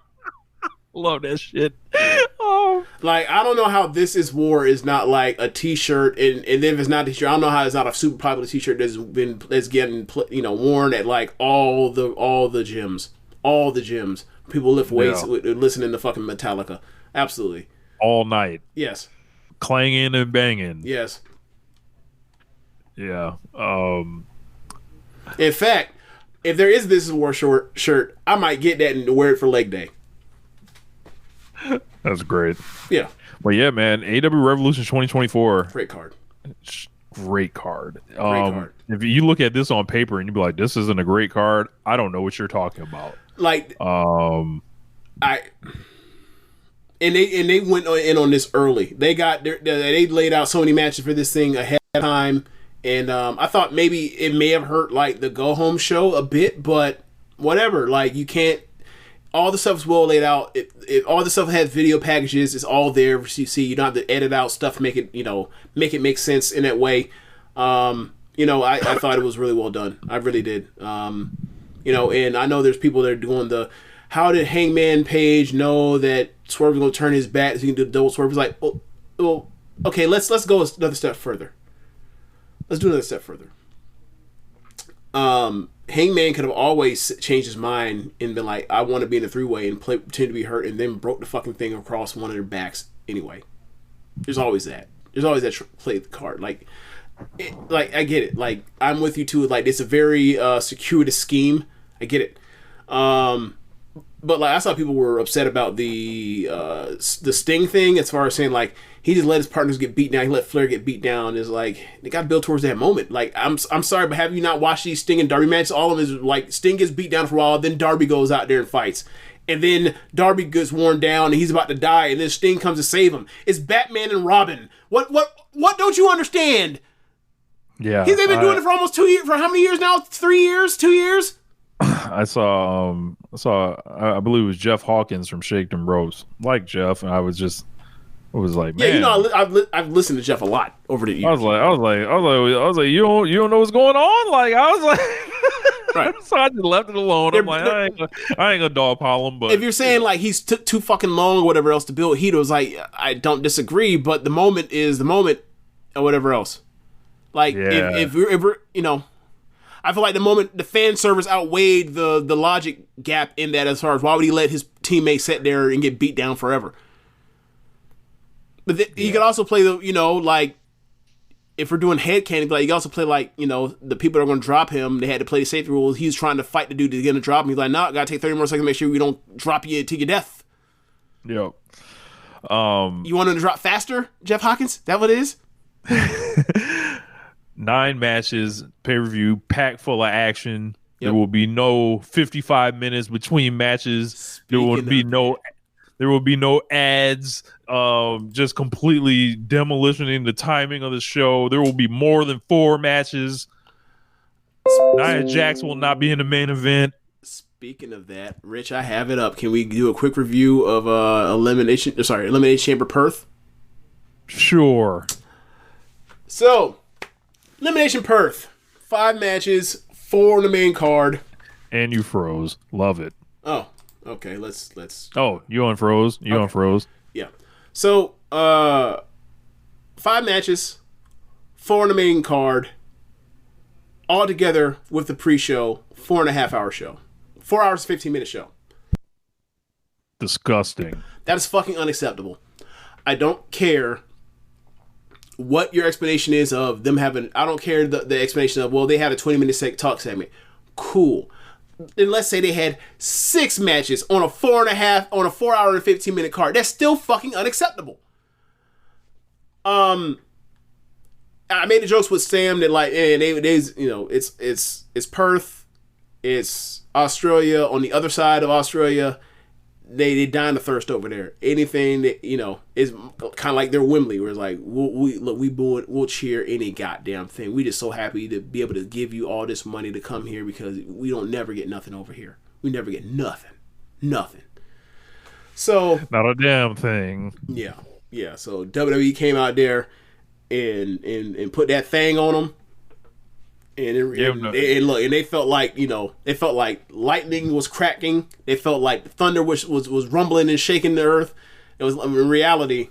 Love that shit. Like, I don't know how This Is War is not like a t-shirt, and then if it's not a t-shirt, I don't know how it's not a super popular t-shirt that's getting worn at like all the gyms. All the gyms. People lift weights listening to fucking Metallica. Absolutely. All night. Yes. Clanging and banging. Yes. Yeah. In fact, if there is This Is War shirt, I might get that and wear it for leg day. That's great. Yeah. Well, yeah, man. AEW Revolution 2024. Great card. Great card. Great card. If you look at this on paper and you be like, "This isn't a great card," I don't know what you're talking about. Like, they went in on this early. They laid out so many matches for this thing ahead of time. And I thought maybe it may have hurt like the go home show a bit, but whatever. Like, you can't. All the stuff's well laid out. All the stuff has video packages. It's all there. You see, you don't have to edit out stuff to make it make sense in that way. I thought it was really well done. I really did. And I know there's people that are doing how did Hangman Page know that Swerve was going to turn his back so he can do the double swerve? He's like, well, okay, let's go another step further. Let's do another step further. Hangman could have always changed his mind and been like, I want to be in a 3-way and pretend to be hurt, and then broke the fucking thing across one of their backs anyway. There's always that. There's always that play the card. Like I get it. Like, I'm with you too. Like, it's a very circuitous scheme. I get it. But like, I saw people were upset about the Sting thing, as far as saying like he just let his partners get beat down. He let Flair get beat down. Is like they got to build towards that moment. Like I'm sorry, but have you not watched these Sting and Darby matches? All of them is like Sting gets beat down for a while, then Darby goes out there and fights, and then Darby gets worn down and he's about to die, and then Sting comes to save him. It's Batman and Robin. What don't you understand? Yeah, they've been doing it for almost 2 years. For how many years now? 3 years? 2 years? I saw I believe it was Jeff Hawkins from Shake Them Bros. Like Jeff, and I was like, man. Yeah, you know, I've listened to Jeff a lot over the years. I was like, you don't know what's going on? Like, I was like, right. So I just left it alone. I'm like, I ain't gonna dogpile him. But if you're saying like he's took too fucking long or whatever else to build heat, it was like, I don't disagree, but the moment is the moment or whatever else. Like, if we're you know, I feel like the moment the fan service outweighed the logic gap in that, as far as why would he let his teammates sit there and get beat down forever? But you could also play the, you know, like, if we're doing headcanon, like, you can also play like, you know, the people that are going to drop him, they had to play the safety rules. He's trying to fight the dude to get him to drop him. He's like, no, gotta take 30 more seconds to make sure we don't drop you to your death. Yep. You want him to drop faster, Jeff Hawkins? That what it is? 9 matches, pay-per-view, packed full of action. Yep. There will be no 55 minutes between matches. There will be no ads. Just completely demolishing the timing of the show. There will be more than 4 matches. Nia Jax will not be in the main event. Speaking of that, Rich, I have it up. Can we do a quick review of Elimination Chamber Perth? Sure. So, Elimination Perth. 5 matches, 4 on the main card. And you froze. Love it. Oh, okay. Let's. Oh, you unfroze. You unfroze. Yeah. So, 5 matches, 4 on the main card. All together with the pre-show, 4.5 hour show. 4 hours, 15-minute show. Disgusting. That is fucking unacceptable. I don't care what your explanation is of them having. I don't care the explanation of, well, they had a 20-minute talk segment. Cool. Then let's say they had 6 matches on a 4 hour and 15-minute card. That's still fucking unacceptable. I made the jokes with Sam that like, and they you know, it's Perth, it's Australia. On the other side of Australia, they dying to thirst over there. Anything that, you know, is kind of like their Wembley, where it's like, we'll cheer any goddamn thing. We just so happy to be able to give you all this money to come here, because we don't never get nothing over here. We never get nothing. So not a damn thing. Yeah. So WWE came out there and put that thing on them. And they felt like, you know, they felt like lightning was cracking. They felt like thunder was rumbling and shaking the earth. It was, in reality,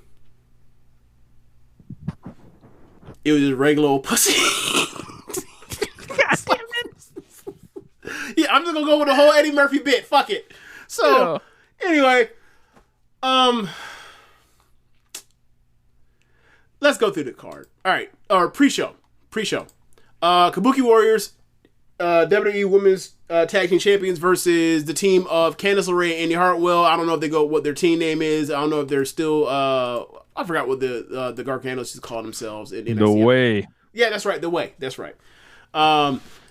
it was just regular old pussy. Yeah, I'm just gonna go with the whole Eddie Murphy bit. Fuck it. So anyway, let's go through the card. All right, or pre-show. Kabuki Warriors, WWE Women's Tag Team Champions versus the team of Candice LeRae and Indy Hartwell. I don't know if they go what their team name is. I don't know if they're still. I forgot what the Garganos just call themselves. In the Way. Yeah, that's right. The Way. That's right.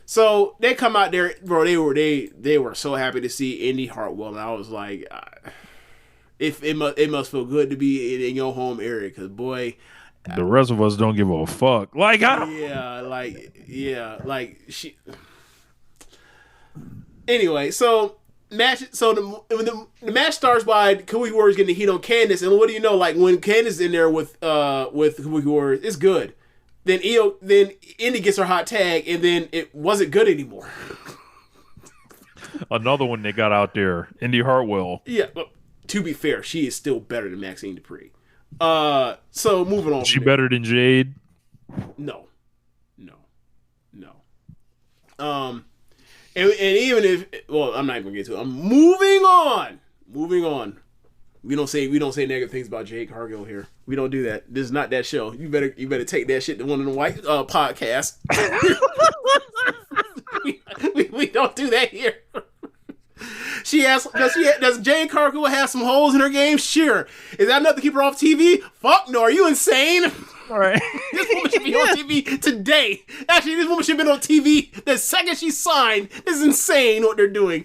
So they come out there, bro. They were so happy to see Indy Hartwell, and I was like, it must feel good to be in your home area, because boy. The rest of us don't give a fuck. Like, she. Anyway, so match. So the match starts by Kabuki Warriors getting the heat on Candice, and what do you know? Like, when Candice is in there with Kabuki Warriors, it's good. Then Indy gets her hot tag, and then it wasn't good anymore. Another one they got out there, Indy Hartwell. Yeah, but to be fair, she is still better than Maxine Dupree. So moving on. Is she better than Jade? No. And even if, well, I'm not even gonna get to it. I'm moving on. We don't say negative things about Jade Cargill here. We don't do that. This is not that show. You better take that shit to one of the white podcasts. we don't do that here. Does Jade Cargill have some holes in her game? Sure. Is that enough to keep her off TV? Fuck no. Are you insane? All right. This woman should be on TV today. Actually, this woman should have been on TV the second she signed. This is insane what they're doing.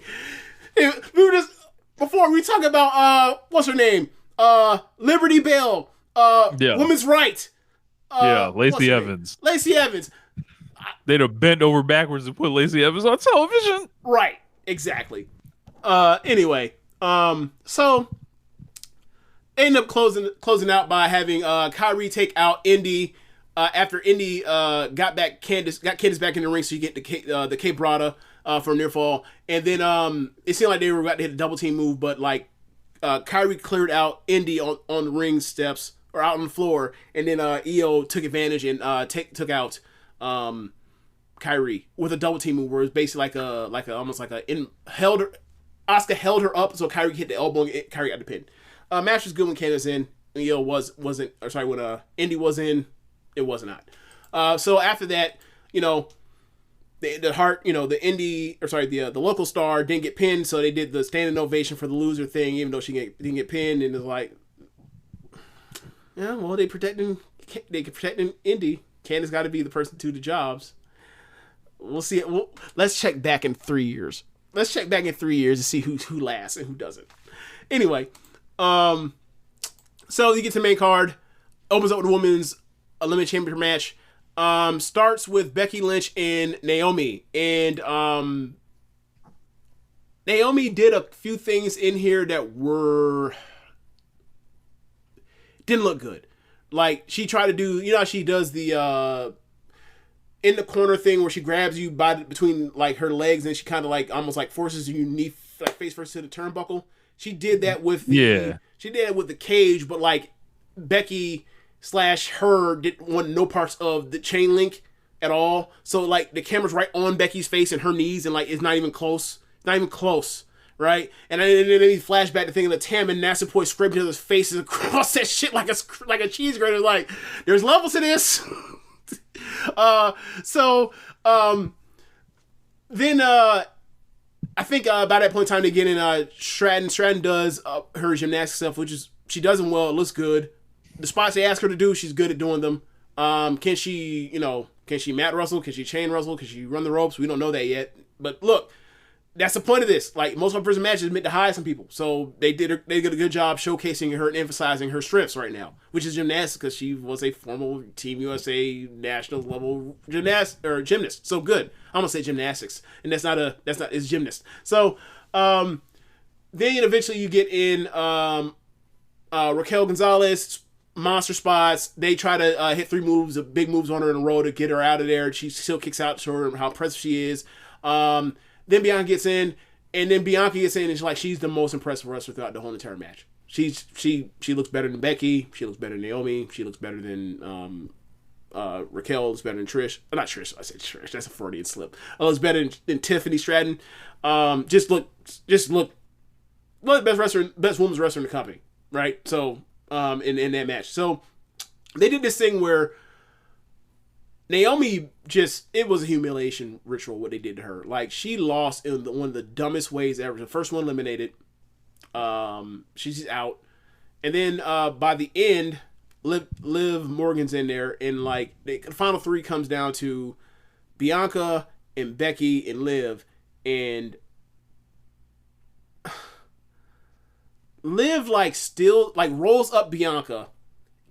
Before we talk about what's her name? Liberty Bell. Women's Right. Lacey Evans. Lacey Evans. They'd have bent over backwards to put Lacey Evans on television. Right. Exactly. Anyway, so they end up closing out by having Kyrie take out Indy after Indy got Candice back in the ring, so you get the Cape Brada for a near fall, and then it seemed like they were about to hit a double team move, but like Kyrie cleared out Indy on the ring steps or out on the floor, and then Io took advantage and took out Kyrie with a double team move, where it's basically Asuka held her up so Kyrie hit the elbow and Kyrie got the pin. Match was good when Candice in. Io wasn't. Or sorry, when Indy was in, it was not. So after that, the local star didn't get pinned, so they did the standing ovation for the loser thing, even though she didn't get pinned, and it's like, yeah, well, they protecting Indy. Candice got to be the person to do the jobs. We'll see. Let's check back in 3 years. Let's check back in 3 years to see who lasts and who doesn't. Anyway, so you get to the main card, opens up with the women's Elimination Chamber match. Starts with Becky Lynch and Naomi, and Naomi did a few things in here that didn't look good. Like, she tried to do, how she does the in the corner thing where she grabs you between like her legs and she kind of like almost like forces you knee like face first to the turnbuckle. She did that with the cage, but like Becky / her didn't want no parts of the chain link at all. So like the camera's right on Becky's face and her knees, and like it's not even close. Right? And then he flashback to thinking of Tam and Natsupoi scraping each other's faces across that shit like a cheese grater. Like, there's levels to this. Then I think by that point in time they get in Stratton. Stratton does her gymnastics stuff, which is, she does them well. It looks good. The spots they ask her to do, she's good at doing them. Can she mat wrestle? Can she chain wrestle? Can she run the ropes? We don't know that yet. But look, that's the point of this. Like, most of her person matches meant to hide some people. So they did a good job showcasing her and emphasizing her strengths right now, which is gymnastics, because she was a former Team USA national level gymnast. So good. I'm gonna say gymnastics, and it's gymnast. So then eventually you get in Raquel Gonzalez, monster spots. They try to hit 3 moves, big moves on her in a row to get her out of there. She still kicks out to show her how impressive she is. Then Bianca gets in, and she's the most impressive wrestler throughout the whole entire match. She looks better than Becky. She looks better than Naomi. She looks better than Raquel. Looks better than Trish. Not Trish. I said Trish. That's a Freudian slip. Looks better than Tiffany Stratton. Just look best women's wrestler in the company, right? So in that match, so they did this thing where Naomi it was a humiliation ritual what they did to her. Like, she lost in one of the dumbest ways ever. The first one eliminated. She's out. And then by the end, Liv Morgan's in there, and like the final 3 comes down to Bianca and Becky and Liv, and Liv still rolls up Bianca,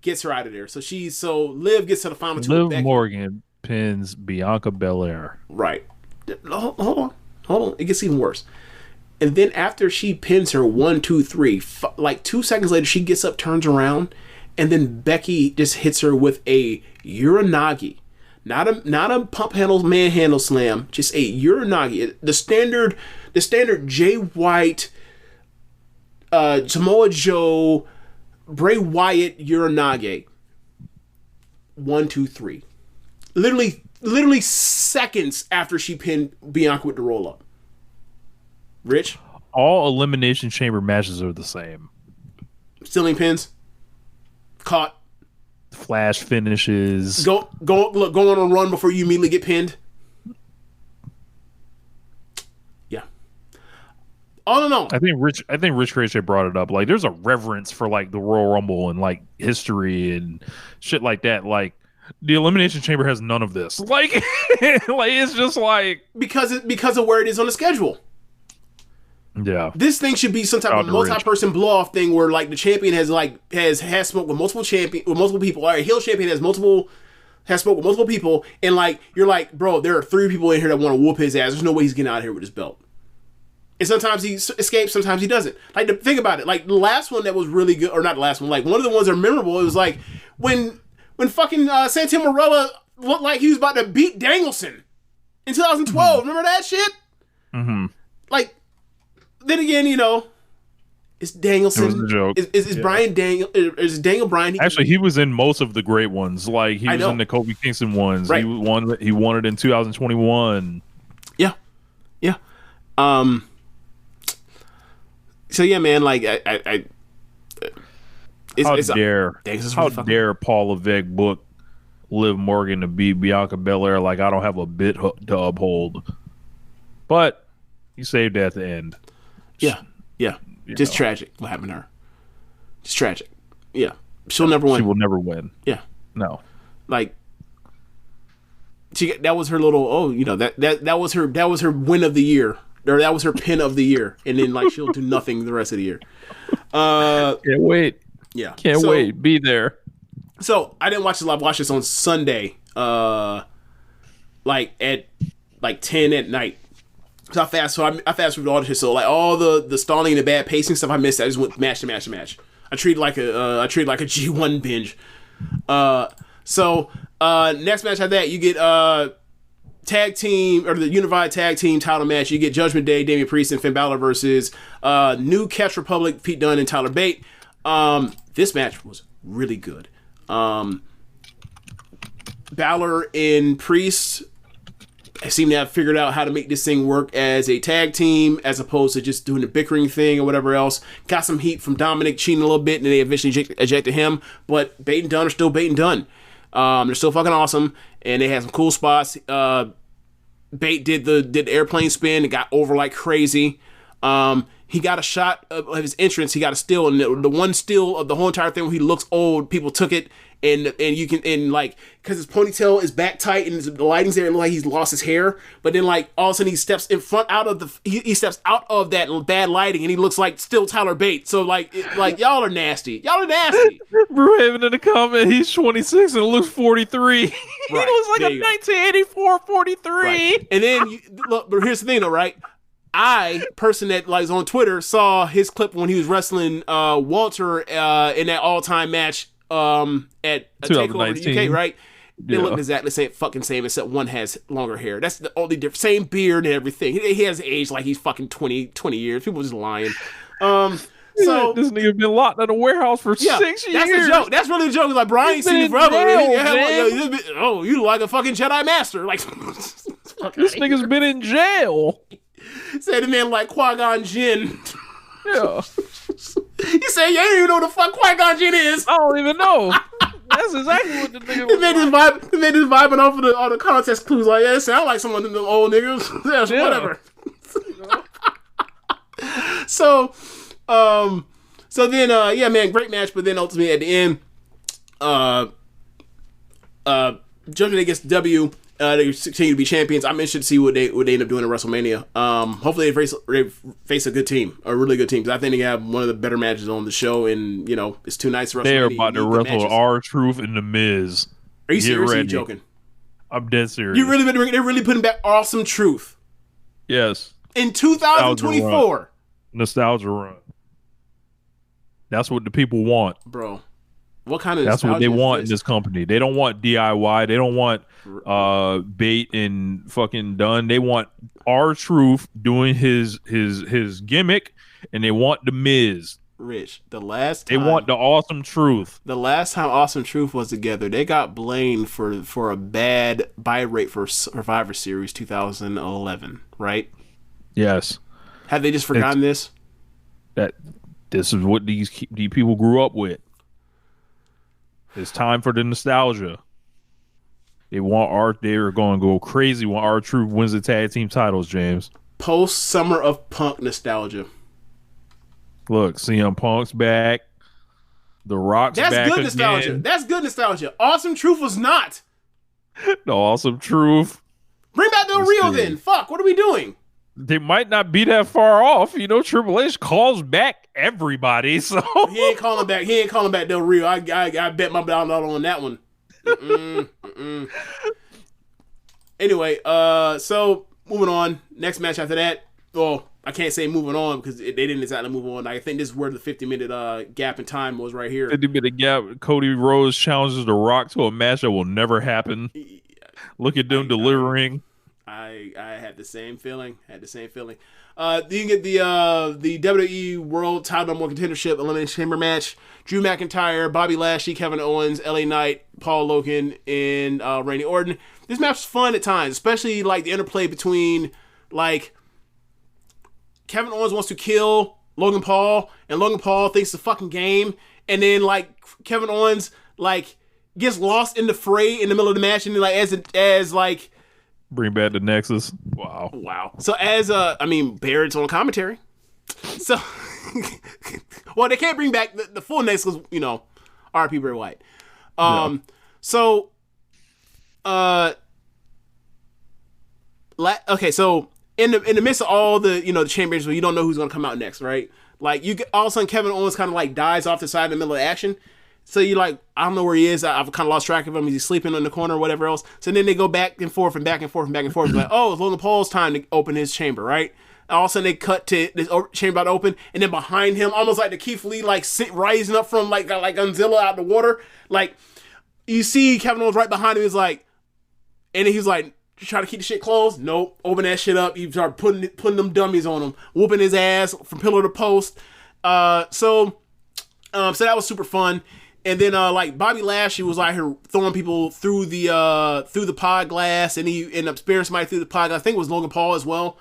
gets her out of there. So Liv gets to the final 2. Liv Morgan pins Bianca Belair. Right. Hold on. It gets even worse. And then after she pins her 1, 2, 3, 2 seconds later, she gets up, turns around, and then Becky just hits her with a Uranagi. Not a pump handle, manhandle slam, just a Uranagi. The standard Jay White, Samoa Joe, Bray Wyatt Uranage. 1, 2, 3. Literally seconds after she pinned Bianca with the roll up. Rich? All Elimination Chamber matches are the same. Stealing pins. Caught. Flash finishes. Go on a run before you immediately get pinned. Yeah. All in all, I think Rich Christian brought it up. Like, there's a reverence for like the Royal Rumble and like history and shit like that. Like, the Elimination Chamber has none of this. Like, like it's just like because of where it is on the schedule. Yeah, this thing should be some type of multi-person blow-off thing where like the champion has smoked with multiple people. All right, heel champion has smoked with multiple people, and like you're like, bro, there are 3 people in here that want to whoop his ass. There's no way he's getting out of here with his belt. And sometimes he escapes, sometimes he doesn't. Like, think about it. Like the last one that was really good, or not the last one, like one of the ones that are memorable. It was like when fucking Santino Marella looked like he was about to beat Danielson in 2012. Remember that shit? Mm-hmm. Like. Then again, you know, it's Danielson. It was a joke. Is Brian Daniel? Is Daniel Bryan? Actually, he was in most of the great ones. Like he was in the Kofi Kingston ones. Right. He won it in 2021. Yeah. So yeah, man. Like how dare Paul Levesque book Liv Morgan to beat Bianca Belair? Like, I don't have a bit to uphold. But he saved it at the end. Yeah. Just tragic what happened to her. Just tragic. Yeah. She'll never win. She will never win. Yeah. No. Like that was her little that was her win of the year. Or that was her pin of the year. And then like she'll do nothing the rest of the year. Can't wait. Yeah. Can't wait. Be there. So I didn't watch this live. I watched this on Sunday. Like at 10 at night. So I fast forward all the shit. So like all the stalling and the bad pacing stuff I missed. I just went match to match to match. I treated like a G1 binge. So next match after that, you get tag team or the unified tag team title match. You get Judgment Day, Damian Priest and Finn Balor versus New Catch Republic, Pete Dunne and Tyler Bate. This match was really good. Balor and Priest seem to have figured out how to make this thing work as a tag team as opposed to just doing the bickering thing or whatever else. Got some heat from Dominic cheating a little bit and they eventually ejected him, but Bate and Dunne are still Bate and Dunne. They're still fucking awesome and they had some cool spots. Bate did the airplane spin and got over like crazy. He got a shot of his entrance. He got a still, and the one still of the whole entire thing where he looks old, people took it, and you can, and like, because his ponytail is back tight and the lighting's there, and like he's lost his hair, but then like all of a sudden he steps in front out of he steps out of that bad lighting, and he looks like still Tyler Bate. So like y'all are nasty. Y'all are nasty. Brewhaven in the comment, he's 26 and looks 43. He looks like a 1984 43. Right. And then look, but here's the thing though, right? I, person that like on Twitter, saw his clip when he was wrestling Walter in that all-time match at a Takeover in the UK, right? They look exactly same except one has longer hair. That's the only difference. Same beard and everything. He has aged like he's fucking 20 years. People just lying. So this nigga been locked in a warehouse for 6 years. That's the joke. That's really the joke. Like Brian ain't seen his brother. Oh, you look like a fucking Jedi Master. Like this nigga's been in jail. Said the man like Qui-Gon Jinn. Yeah. He said, "You don't even know what the fuck Qui-Gon Jinn is." I don't even know. That's exactly what the nigga was. He made this vibing off of all the context clues. Like, yeah, it sound like some of them old niggas. Yeah, whatever. So then, yeah, man, great match. But then ultimately at the end, Judgment Day gets the W. They continue to be champions. I'm interested to see what they end up doing at WrestleMania. Hopefully they face a good team, a really good team. Because I think they have one of the better matches on the show, and you know it's 2 nights. They are about to wrestle R-Truth and The Miz. Are you serious? Or are you joking? I'm dead serious. They're really putting back Awesome Truth. Yes. In 2024. Nostalgia run. That's what the people want, bro. What kind of that's what they want in this company. They don't want DIY. They don't want Bate and fucking Dunn. They want R-Truth doing his gimmick, and they want The Miz. Rich, the last They time want the awesome truth. the last time Awesome Truth was together, they got blamed for a bad buy rate for Survivor Series 2011, right? Yes. Have they just forgotten this? This is what these people grew up with. It's time for the nostalgia. They're going to go crazy when R-Truth wins the tag team titles, James. Post Summer of Punk nostalgia. Look, CM Punk's back. The Rock's That's back good nostalgia. again. That's good nostalgia. Awesome Truth was not. The Awesome Truth. Bring back Del Rio then. Fuck, what are we doing? They might not be that far off. You know, Triple H calls back everybody. So He ain't calling back Del Rio. I bet my dollar on that one. Anyway, so moving on. Next match after that. Well, I can't say moving on because they didn't exactly move on. I think this is where the 50-minute gap in time was right here. 50-minute gap. Cody Rhodes challenges The Rock to a match that will never happen. Look at them delivering. I had the same feeling. You get the WWE World Title No. 1 Contendership Elimination Chamber match. Drew McIntyre, Bobby Lashley, Kevin Owens, LA Knight, Paul Logan, and Randy Orton. This match was fun at times, especially like the interplay between like Kevin Owens wants to kill Logan Paul, and Logan Paul thinks it's a fucking game, and then like Kevin Owens like gets lost in the fray in the middle of the match, and then, like as like bring back the Nexus. Wow. So as Barrett's on commentary. So well, they can't bring back the full Nexus, RP Bray Wyatt. So okay, so in the midst of all the the chambers where you don't know who's gonna come out next, right? Like you get all of a sudden Kevin Owens kind of like dies off the side in the middle of action. So you're like, I don't know where he is. I've kind of lost track of him. Is he sleeping in the corner or whatever else? So then they go back and forth and back and forth and back and forth. Like, oh, it's Logan Paul's time to open his chamber, right? And all of a sudden they cut to this chamber about to open, and then behind him, almost like the Keith Lee, like rising up from like Godzilla out of the water. Like you see Kevin Owens right behind him. He's like, and then he's like, try to keep the shit closed. Nope, open that shit up. You start putting them dummies on him, whooping his ass from pillar to post. So that was super fun. And then like Bobby Lashley was out here throwing people through the pod glass, and he ended up spearing somebody through the pod glass. I think it was Logan Paul as well.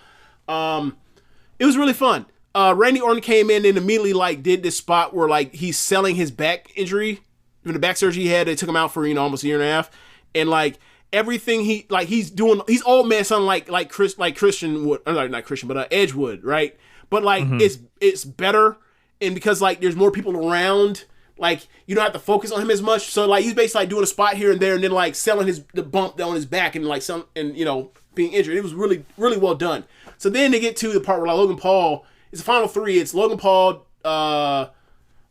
It was really fun. Randy Orton came in and immediately like did this spot where like he's selling his back injury, the back surgery he had. They took him out for almost a year and a half, and like everything he's doing, he's old man son like Christian would, not Christian, but Edge would, right? But like it's better, and because like there's more people around. Like, you don't have to focus on him as much. So, like, he's basically like doing a spot here and there and then, like, selling the bump on his back and, like, being injured. It was really, really well done. So then they get to the part where, like, Logan Paul, it's the final three. It's Logan Paul,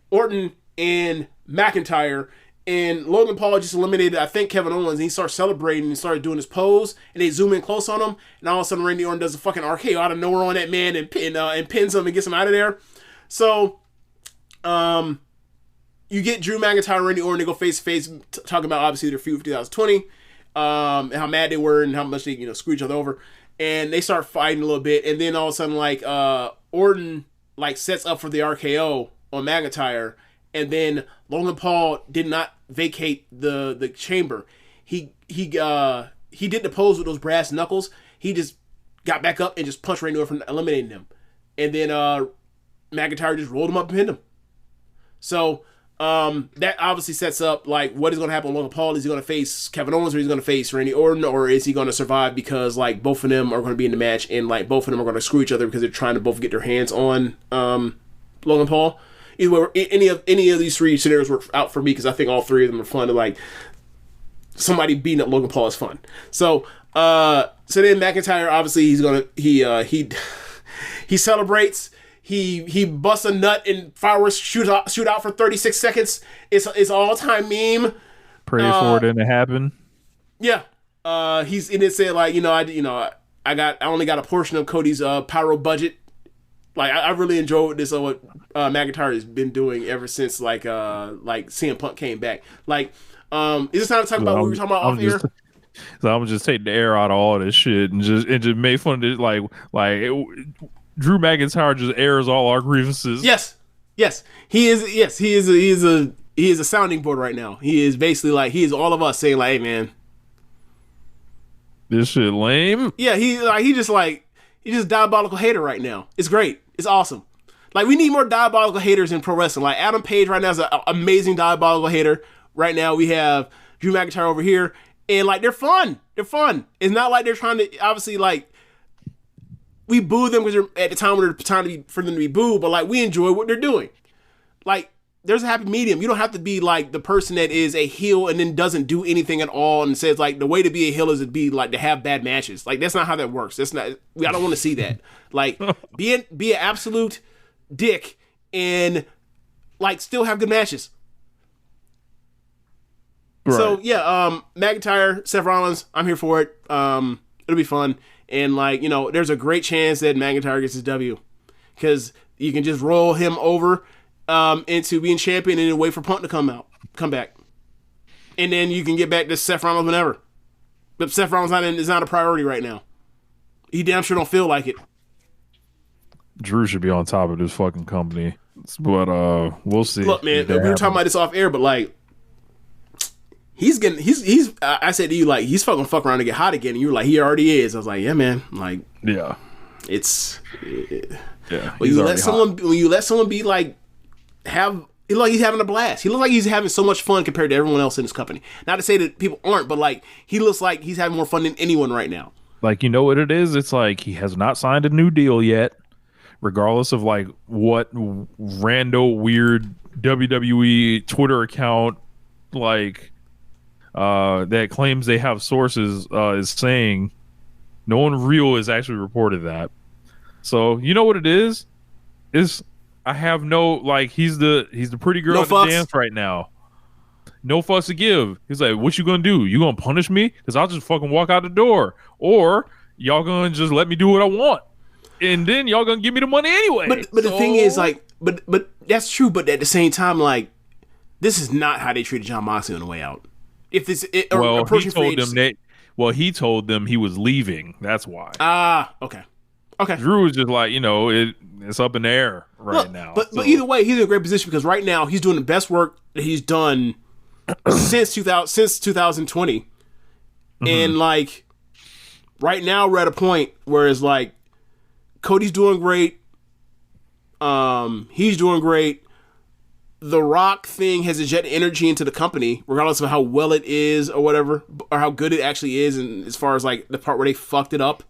Orton, and McIntyre. And Logan Paul just eliminated, I think, Kevin Owens. And he starts celebrating and started doing his pose. And they zoom in close on him. And all of a sudden, Randy Orton does a fucking RKO out of nowhere on that man and pins him and gets him out of there. So, you get Drew McIntyre and Randy Orton to go face to face, talking about obviously their feud for 2020, and how mad they were and how much they screw each other over, and they start fighting a little bit, and then all of a sudden like Orton like sets up for the RKO on McIntyre, and then Logan Paul did not vacate the chamber. He did the pose with those brass knuckles. He just got back up and just punched Randy Orton from eliminating him, and then McIntyre just rolled him up and pinned him. So. That obviously sets up like what is going to happen with Logan Paul. Is he going to face Kevin Owens, or is he going to face Randy Orton, or is he going to survive because like both of them are going to be in the match and like both of them are going to screw each other because they're trying to both get their hands on Logan Paul. Either way, any of these three scenarios work out for me because I think all three of them are fun. To like somebody beating up Logan Paul is fun. So then McIntyre obviously he celebrates. He busts a nut and fireworks shoot out for 36 seconds. It's an all-time meme. Pray for it and it happen. Yeah. He said like I only got a portion of Cody's pyro budget. Like I really enjoyed this what McIntyre has been doing ever since like CM Punk came back. Like is this time to talk about what we were talking about off air? So I'm just taking the air out of all this shit and just make fun of it Drew McIntyre just airs all our grievances. Yes. Yes, he is. Yes, he is a sounding board right now. He is basically like he is all of us saying like, hey man, this shit lame. Yeah, he's just diabolical hater right now. It's great. It's awesome. Like we need more diabolical haters in pro wrestling. Like Adam Page right now is an amazing diabolical hater. Right now we have Drew McIntyre over here, and like they're fun. They're fun. It's not like they're trying to obviously like we boo them because at the time when they're trying for them to be booed, but like we enjoy what they're doing. Like there's a happy medium. You don't have to be like the person that is a heel and then doesn't do anything at all and says like the way to be a heel is to be like to have bad matches. Like that's not how that works. That's not. I don't want to see that. Like be an absolute dick and like still have good matches. Right. So yeah, McIntyre, Seth Rollins, I'm here for it. It'll be fun. And like, you know, there's a great chance that McIntyre gets his W because you can just roll him over into being champion and then wait for Punk to come back. And then you can get back to Seth Rollins whenever. But Seth Rollins is not a priority right now. He damn sure don't feel like it. Drew should be on top of this fucking company. But we'll see. Look, man, we were talking about this off air, but like he's I said to you, like, he's fucking fuck around to get hot again. And you were like, he already is. I was like, yeah, man. Like, yeah. When you let someone be like, he's having a blast. He looks like he's having so much fun compared to everyone else in his company. Not to say that people aren't, but like, he looks like he's having more fun than anyone right now. Like, you know what it is? It's like he has not signed a new deal yet, regardless of like what rando weird WWE Twitter account like that claims they have sources is saying. No one real has actually reported that. So you know what it is? I have no like he's the pretty girl at the dance right now. No fuss to give. He's like, what you gonna do? You gonna punish me? Because I'll just fucking walk out the door. Or y'all gonna just let me do what I want. And then y'all gonna give me the money anyway. But the thing is, like, but that's true. But at the same time, like, this is not how they treated Jon Moxley on the way out. If this, he told them he was leaving. That's why. Okay. Drew was just like, you know, it's up in the air now. But either way, he's in a great position because right now he's doing the best work that he's done since 2020, and like right now we're at a point where it's like Cody's doing great. He's doing great. The Rock thing has injected energy into the company, regardless of how well it is or whatever, or how good it actually is. And as far as like the part where they fucked it up,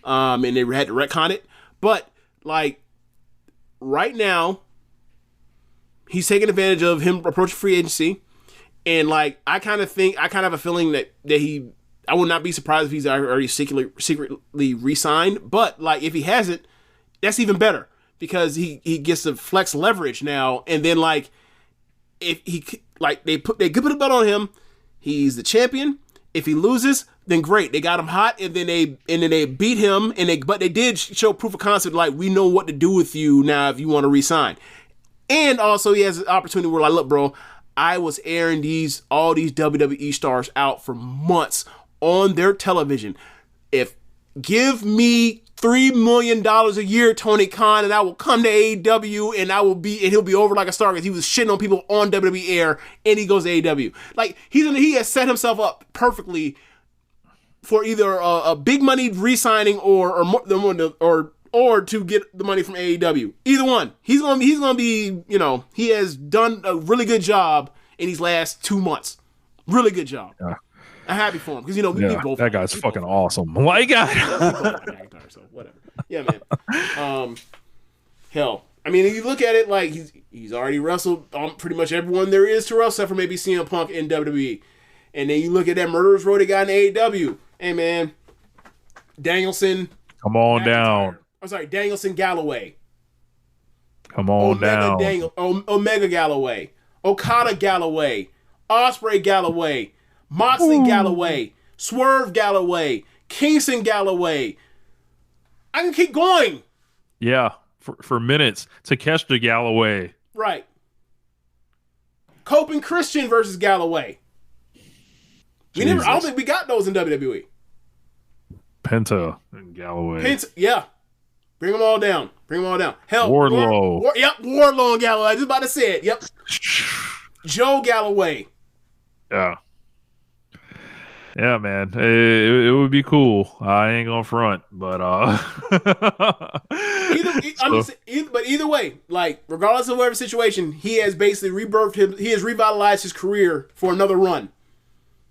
and they had to retcon it. But like right now, he's taking advantage of him approaching free agency. And like, I kind of have a feeling that I would not be surprised if he's already secretly re-signed. But like, if he hasn't, that's even better. Because he gets to flex leverage now, and then like if he like they put a bet on him, he's the champion. If he loses, then great, they got him hot, and then they beat him, but they did show proof of concept like we know what to do with you now if you want to resign. And also he has an opportunity where like, look, bro, I was airing all these WWE stars out for months on their television. Give me $3 million a year, Tony Khan, and I will come to AEW and he'll be over like a star because he was shitting on people on WWE air, and he goes to AEW. Like he has set himself up perfectly for either a big money re-signing or to get the money from AEW. Either one, he's gonna be, you know, he has done a really good job in these last 2 months. Really good job. Yeah. I'm happy for him because, you know, we both. That guy's fucking awesome. My God. So whatever. Yeah, man. Hell, I mean, if you look at it, like he's already wrestled pretty much everyone there is to wrestle, except for maybe CM Punk in WWE. And then you look at that Murderers Row they got in AEW. Hey, man, Danielson. Come on down. I'm sorry, Danielson Galloway. Come on down. Omega Galloway. Okada Galloway. Ospreay Galloway. Moxley Galloway, Swerve Galloway, Kingston Galloway. I can keep going. Yeah, for minutes. Takeshita Galloway. Right. Cope and Christian versus Galloway. I don't think we got those in WWE. Penta and Galloway. Yeah. Bring them all down. Hell, Wardlow. Wardlow and Galloway. I was just about to say it. Yep. Joe Galloway. Yeah. Yeah, man. It would be cool. I ain't gonna front, but either way, like regardless of whatever situation, he has basically rebirthed him. He has revitalized his career for another run.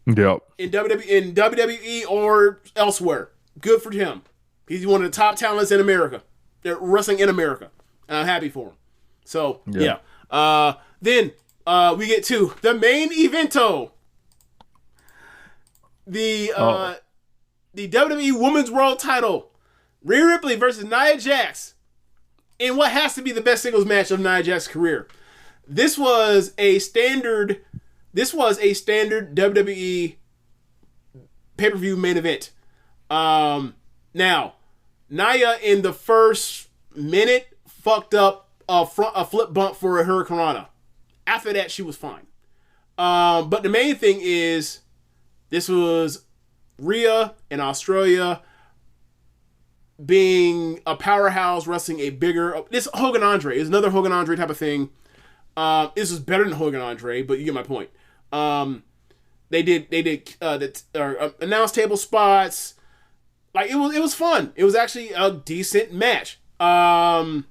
Yep. In WWE or elsewhere. Good for him. He's one of the top talents in America. They're wrestling in America. And I'm happy for him. So, yeah. Then we get to the main evento. The WWE Women's World Title. Rhea Ripley versus Nia Jax. In what has to be the best singles match of Nia Jax's career. This was a standard WWE pay-per-view main event. Now, Nia in the first minute fucked up a flip bump for a Hurricanrana. After that, she was fine. But the main thing is, this was Rhea in Australia being a powerhouse, wrestling a bigger... This Hogan Andre is another Hogan Andre type of thing. This was better than Hogan Andre, but you get my point. They did announce table spots. Like it was fun. It was actually a decent match. An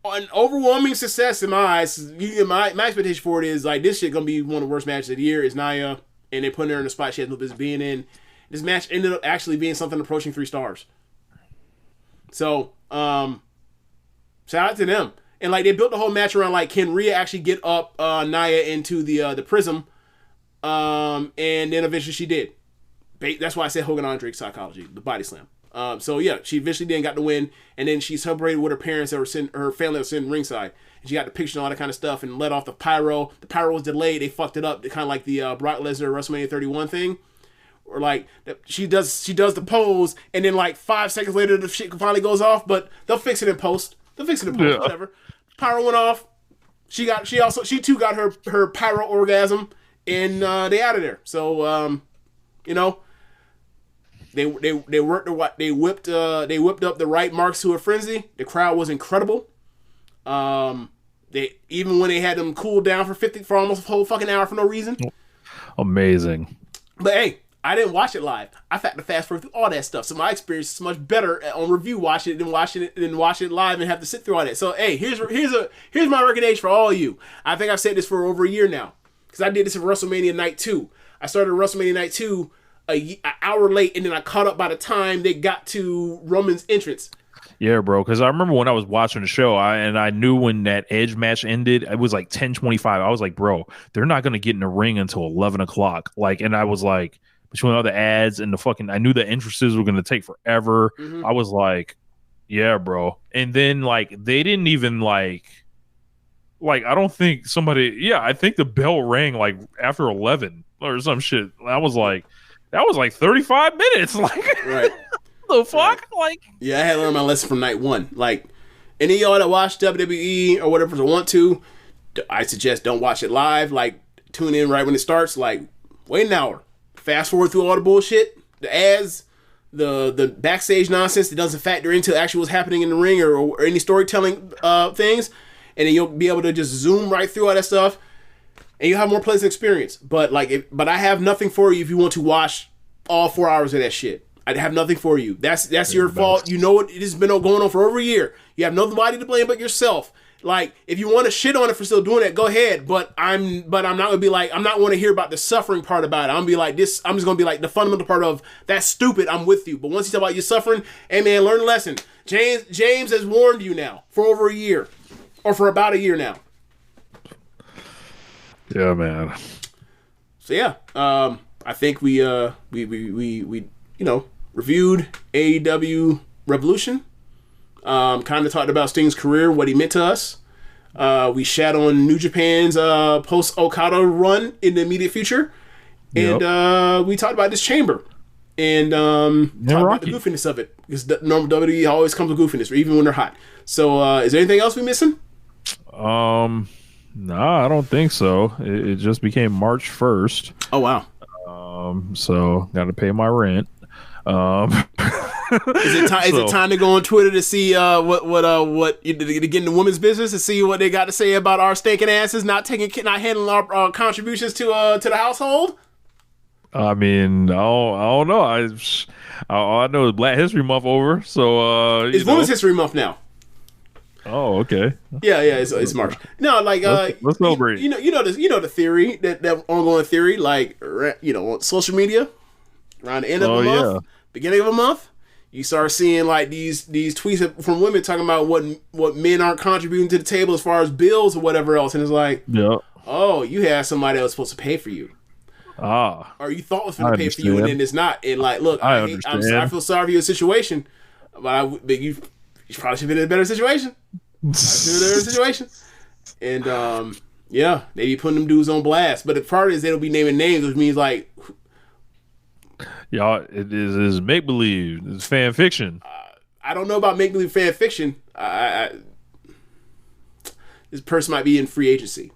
overwhelming success in my eyes. My expectation for it is like this shit gonna be one of the worst matches of the year. Is Nia, and they put her in a spot she has no business being in. This match ended up actually being something approaching 3 stars. So, shout out to them. And like they built the whole match around like, can Rhea actually get up Nia into the prism? And then eventually she did. That's why I said Hogan Andre psychology, the body slam. So yeah, she eventually then got the win, and then she celebrated with her parents that were sitting, her family that was sitting ringside, and she got the picture and all that kind of stuff, and let off the pyro. The pyro was delayed. They fucked it up, kind of like the Brock Lesnar WrestleMania 31 thing, or like she does the pose, and then like 5 seconds later the shit finally goes off, but they'll fix it in post. Yeah. Whatever. Pyro went off. She too got her pyro orgasm, and they out of there. So you know. They whipped up the right marks to a frenzy. The crowd was incredible. They even when they had them cool down for almost a whole fucking hour for no reason. Amazing. But hey, I didn't watch it live. I had to fast forward through all that stuff. So my experience is much better on review watching it than watching it live and have to sit through all that. So hey, here's my recommendation for all of you. I think I've said this for over a year now because I did this at WrestleMania Night 2. I started WrestleMania Night 2 an hour late, and then I caught up by the time they got to Roman's entrance. Yeah, bro, because I remember when I was watching the show, I knew when that Edge match ended, it was like 10:25. I was like, bro, they're not going to get in the ring until 11 o'clock. Like, and I was like, between all the ads and I knew the entrances were going to take forever. Mm-hmm. I was like, yeah, bro. And then, like, they didn't even, like, I don't think I think the bell rang, like, after 11 or some shit. I was like, that was like 35 minutes. Like, right. The fuck? Right. Like, yeah, I had to learn my lesson from night 1. Like, any of y'all that watch WWE or whatever that want to, I suggest don't watch it live. Like, tune in right when it starts. Like, wait an hour. Fast forward through all the bullshit, the ads, the backstage nonsense that doesn't factor into actually what's happening in the ring or any storytelling things, and then you'll be able to just zoom right through all that stuff. And you have more pleasant experience. But but I have nothing for you if you want to watch all 4 hours of that shit. I have nothing for you. That's your fault. You know it has been going on for over a year. You have nobody to blame but yourself. Like, if you want to shit on it for still doing that, go ahead. But I'm not gonna be like, I'm not want to hear about the suffering part about it. I'm gonna be like this. I'm just gonna be like the fundamental part of that's stupid. I'm with you. But once you talk about you suffering, hey man, learn a lesson. James has warned you now for over a year, or for about a year now. Yeah, man. So yeah, I think we reviewed AEW Revolution. Kind of talked about Sting's career, what he meant to us. We shat on New Japan's post Okada run in the immediate future, and we talked about this chamber and talked about the goofiness of it, because the normal WWE always comes with goofiness, even when they're hot. So, is there anything else we missing? Nah, I don't think so. It just became March 1st. Oh wow. So got to pay my rent. Is it time to go on Twitter to see what to get in the women's business and see what they got to say about our stinking asses not handling our contributions to the household? I mean, I don't know. All I know is Black History Month over, so it's Women's History Month now. Oh, okay. Yeah, it's March. No, like let's celebrate. You know the theory, that ongoing theory, like on social media, around the end of a month, beginning of a month, you start seeing like these tweets from women talking about what men aren't contributing to the table as far as bills or whatever else, and it's like, oh, you have somebody that was supposed to pay for you. Or you thought was going to pay for you, and then it's not. And like, look, I feel sorry for your situation, but you probably should have been in a better situation. And they be putting them dudes on blast. But the part is they don't be naming names, which means like, y'all, it is make believe. It's fan fiction. I don't know about make believe fan fiction. This person might be in free agency.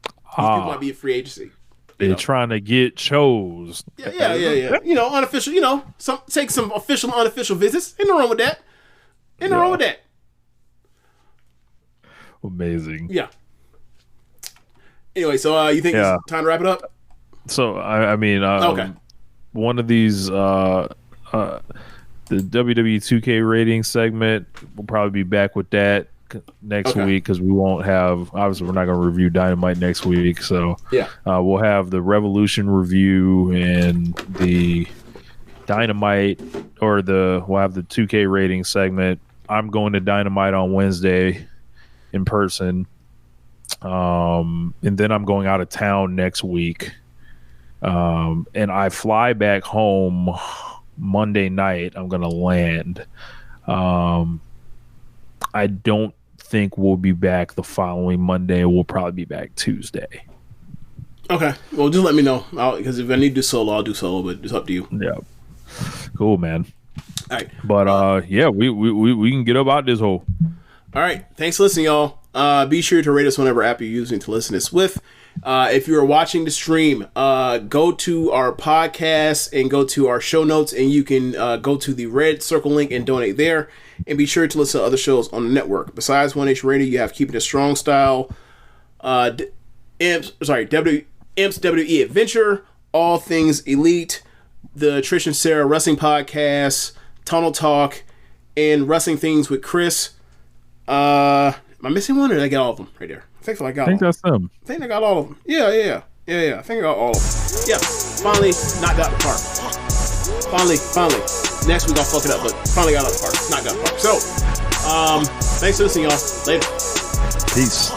These people might be in free agency. They're trying to get shows. Yeah. Unofficial. Take some official, unofficial visits. Ain't no wrong with that. Amazing. Yeah. Anyway, so you think it's time to wrap it up? So I mean, okay. One of these, the WWE 2K rating segment, we'll probably be back with that next week because we won't have. Obviously, we're not going to review Dynamite next week, so we'll have the Revolution review and the Dynamite, or we'll have the 2K rating segment. I'm going to Dynamite on Wednesday in person, and then I'm going out of town next week, and I fly back home Monday night. I'm going to land. I don't think we'll be back the following Monday. We'll probably be back Tuesday. Okay. Well, just let me know, because if I need to do solo, I'll do solo, but it's up to you. Yeah. Cool, man. All right. But we can get about this hole. All right. Thanks for listening, y'all. Be sure to rate us whatever app you're using to listen to this with. If you are watching the stream, go to our podcast and go to our show notes, and you can go to the red circle link and donate there. And be sure to listen to other shows on the network. Besides One Nation Radio, you have Keepin It Strong Style, WWE Adventure, All Things Elite, the Trish and Sarah Wrestling Podcast, Tunnel Talk, and Wrestling Things with Chris. Am I missing one, or did I get all of them right there? I think that's them. I think I got all of them. Yeah. I think I got all of them. Yeah. Finally knocked out the park. Finally. Next week I'll fuck it up, but finally got out the park. Knocked out the park. So, thanks for listening, y'all. Later. Peace.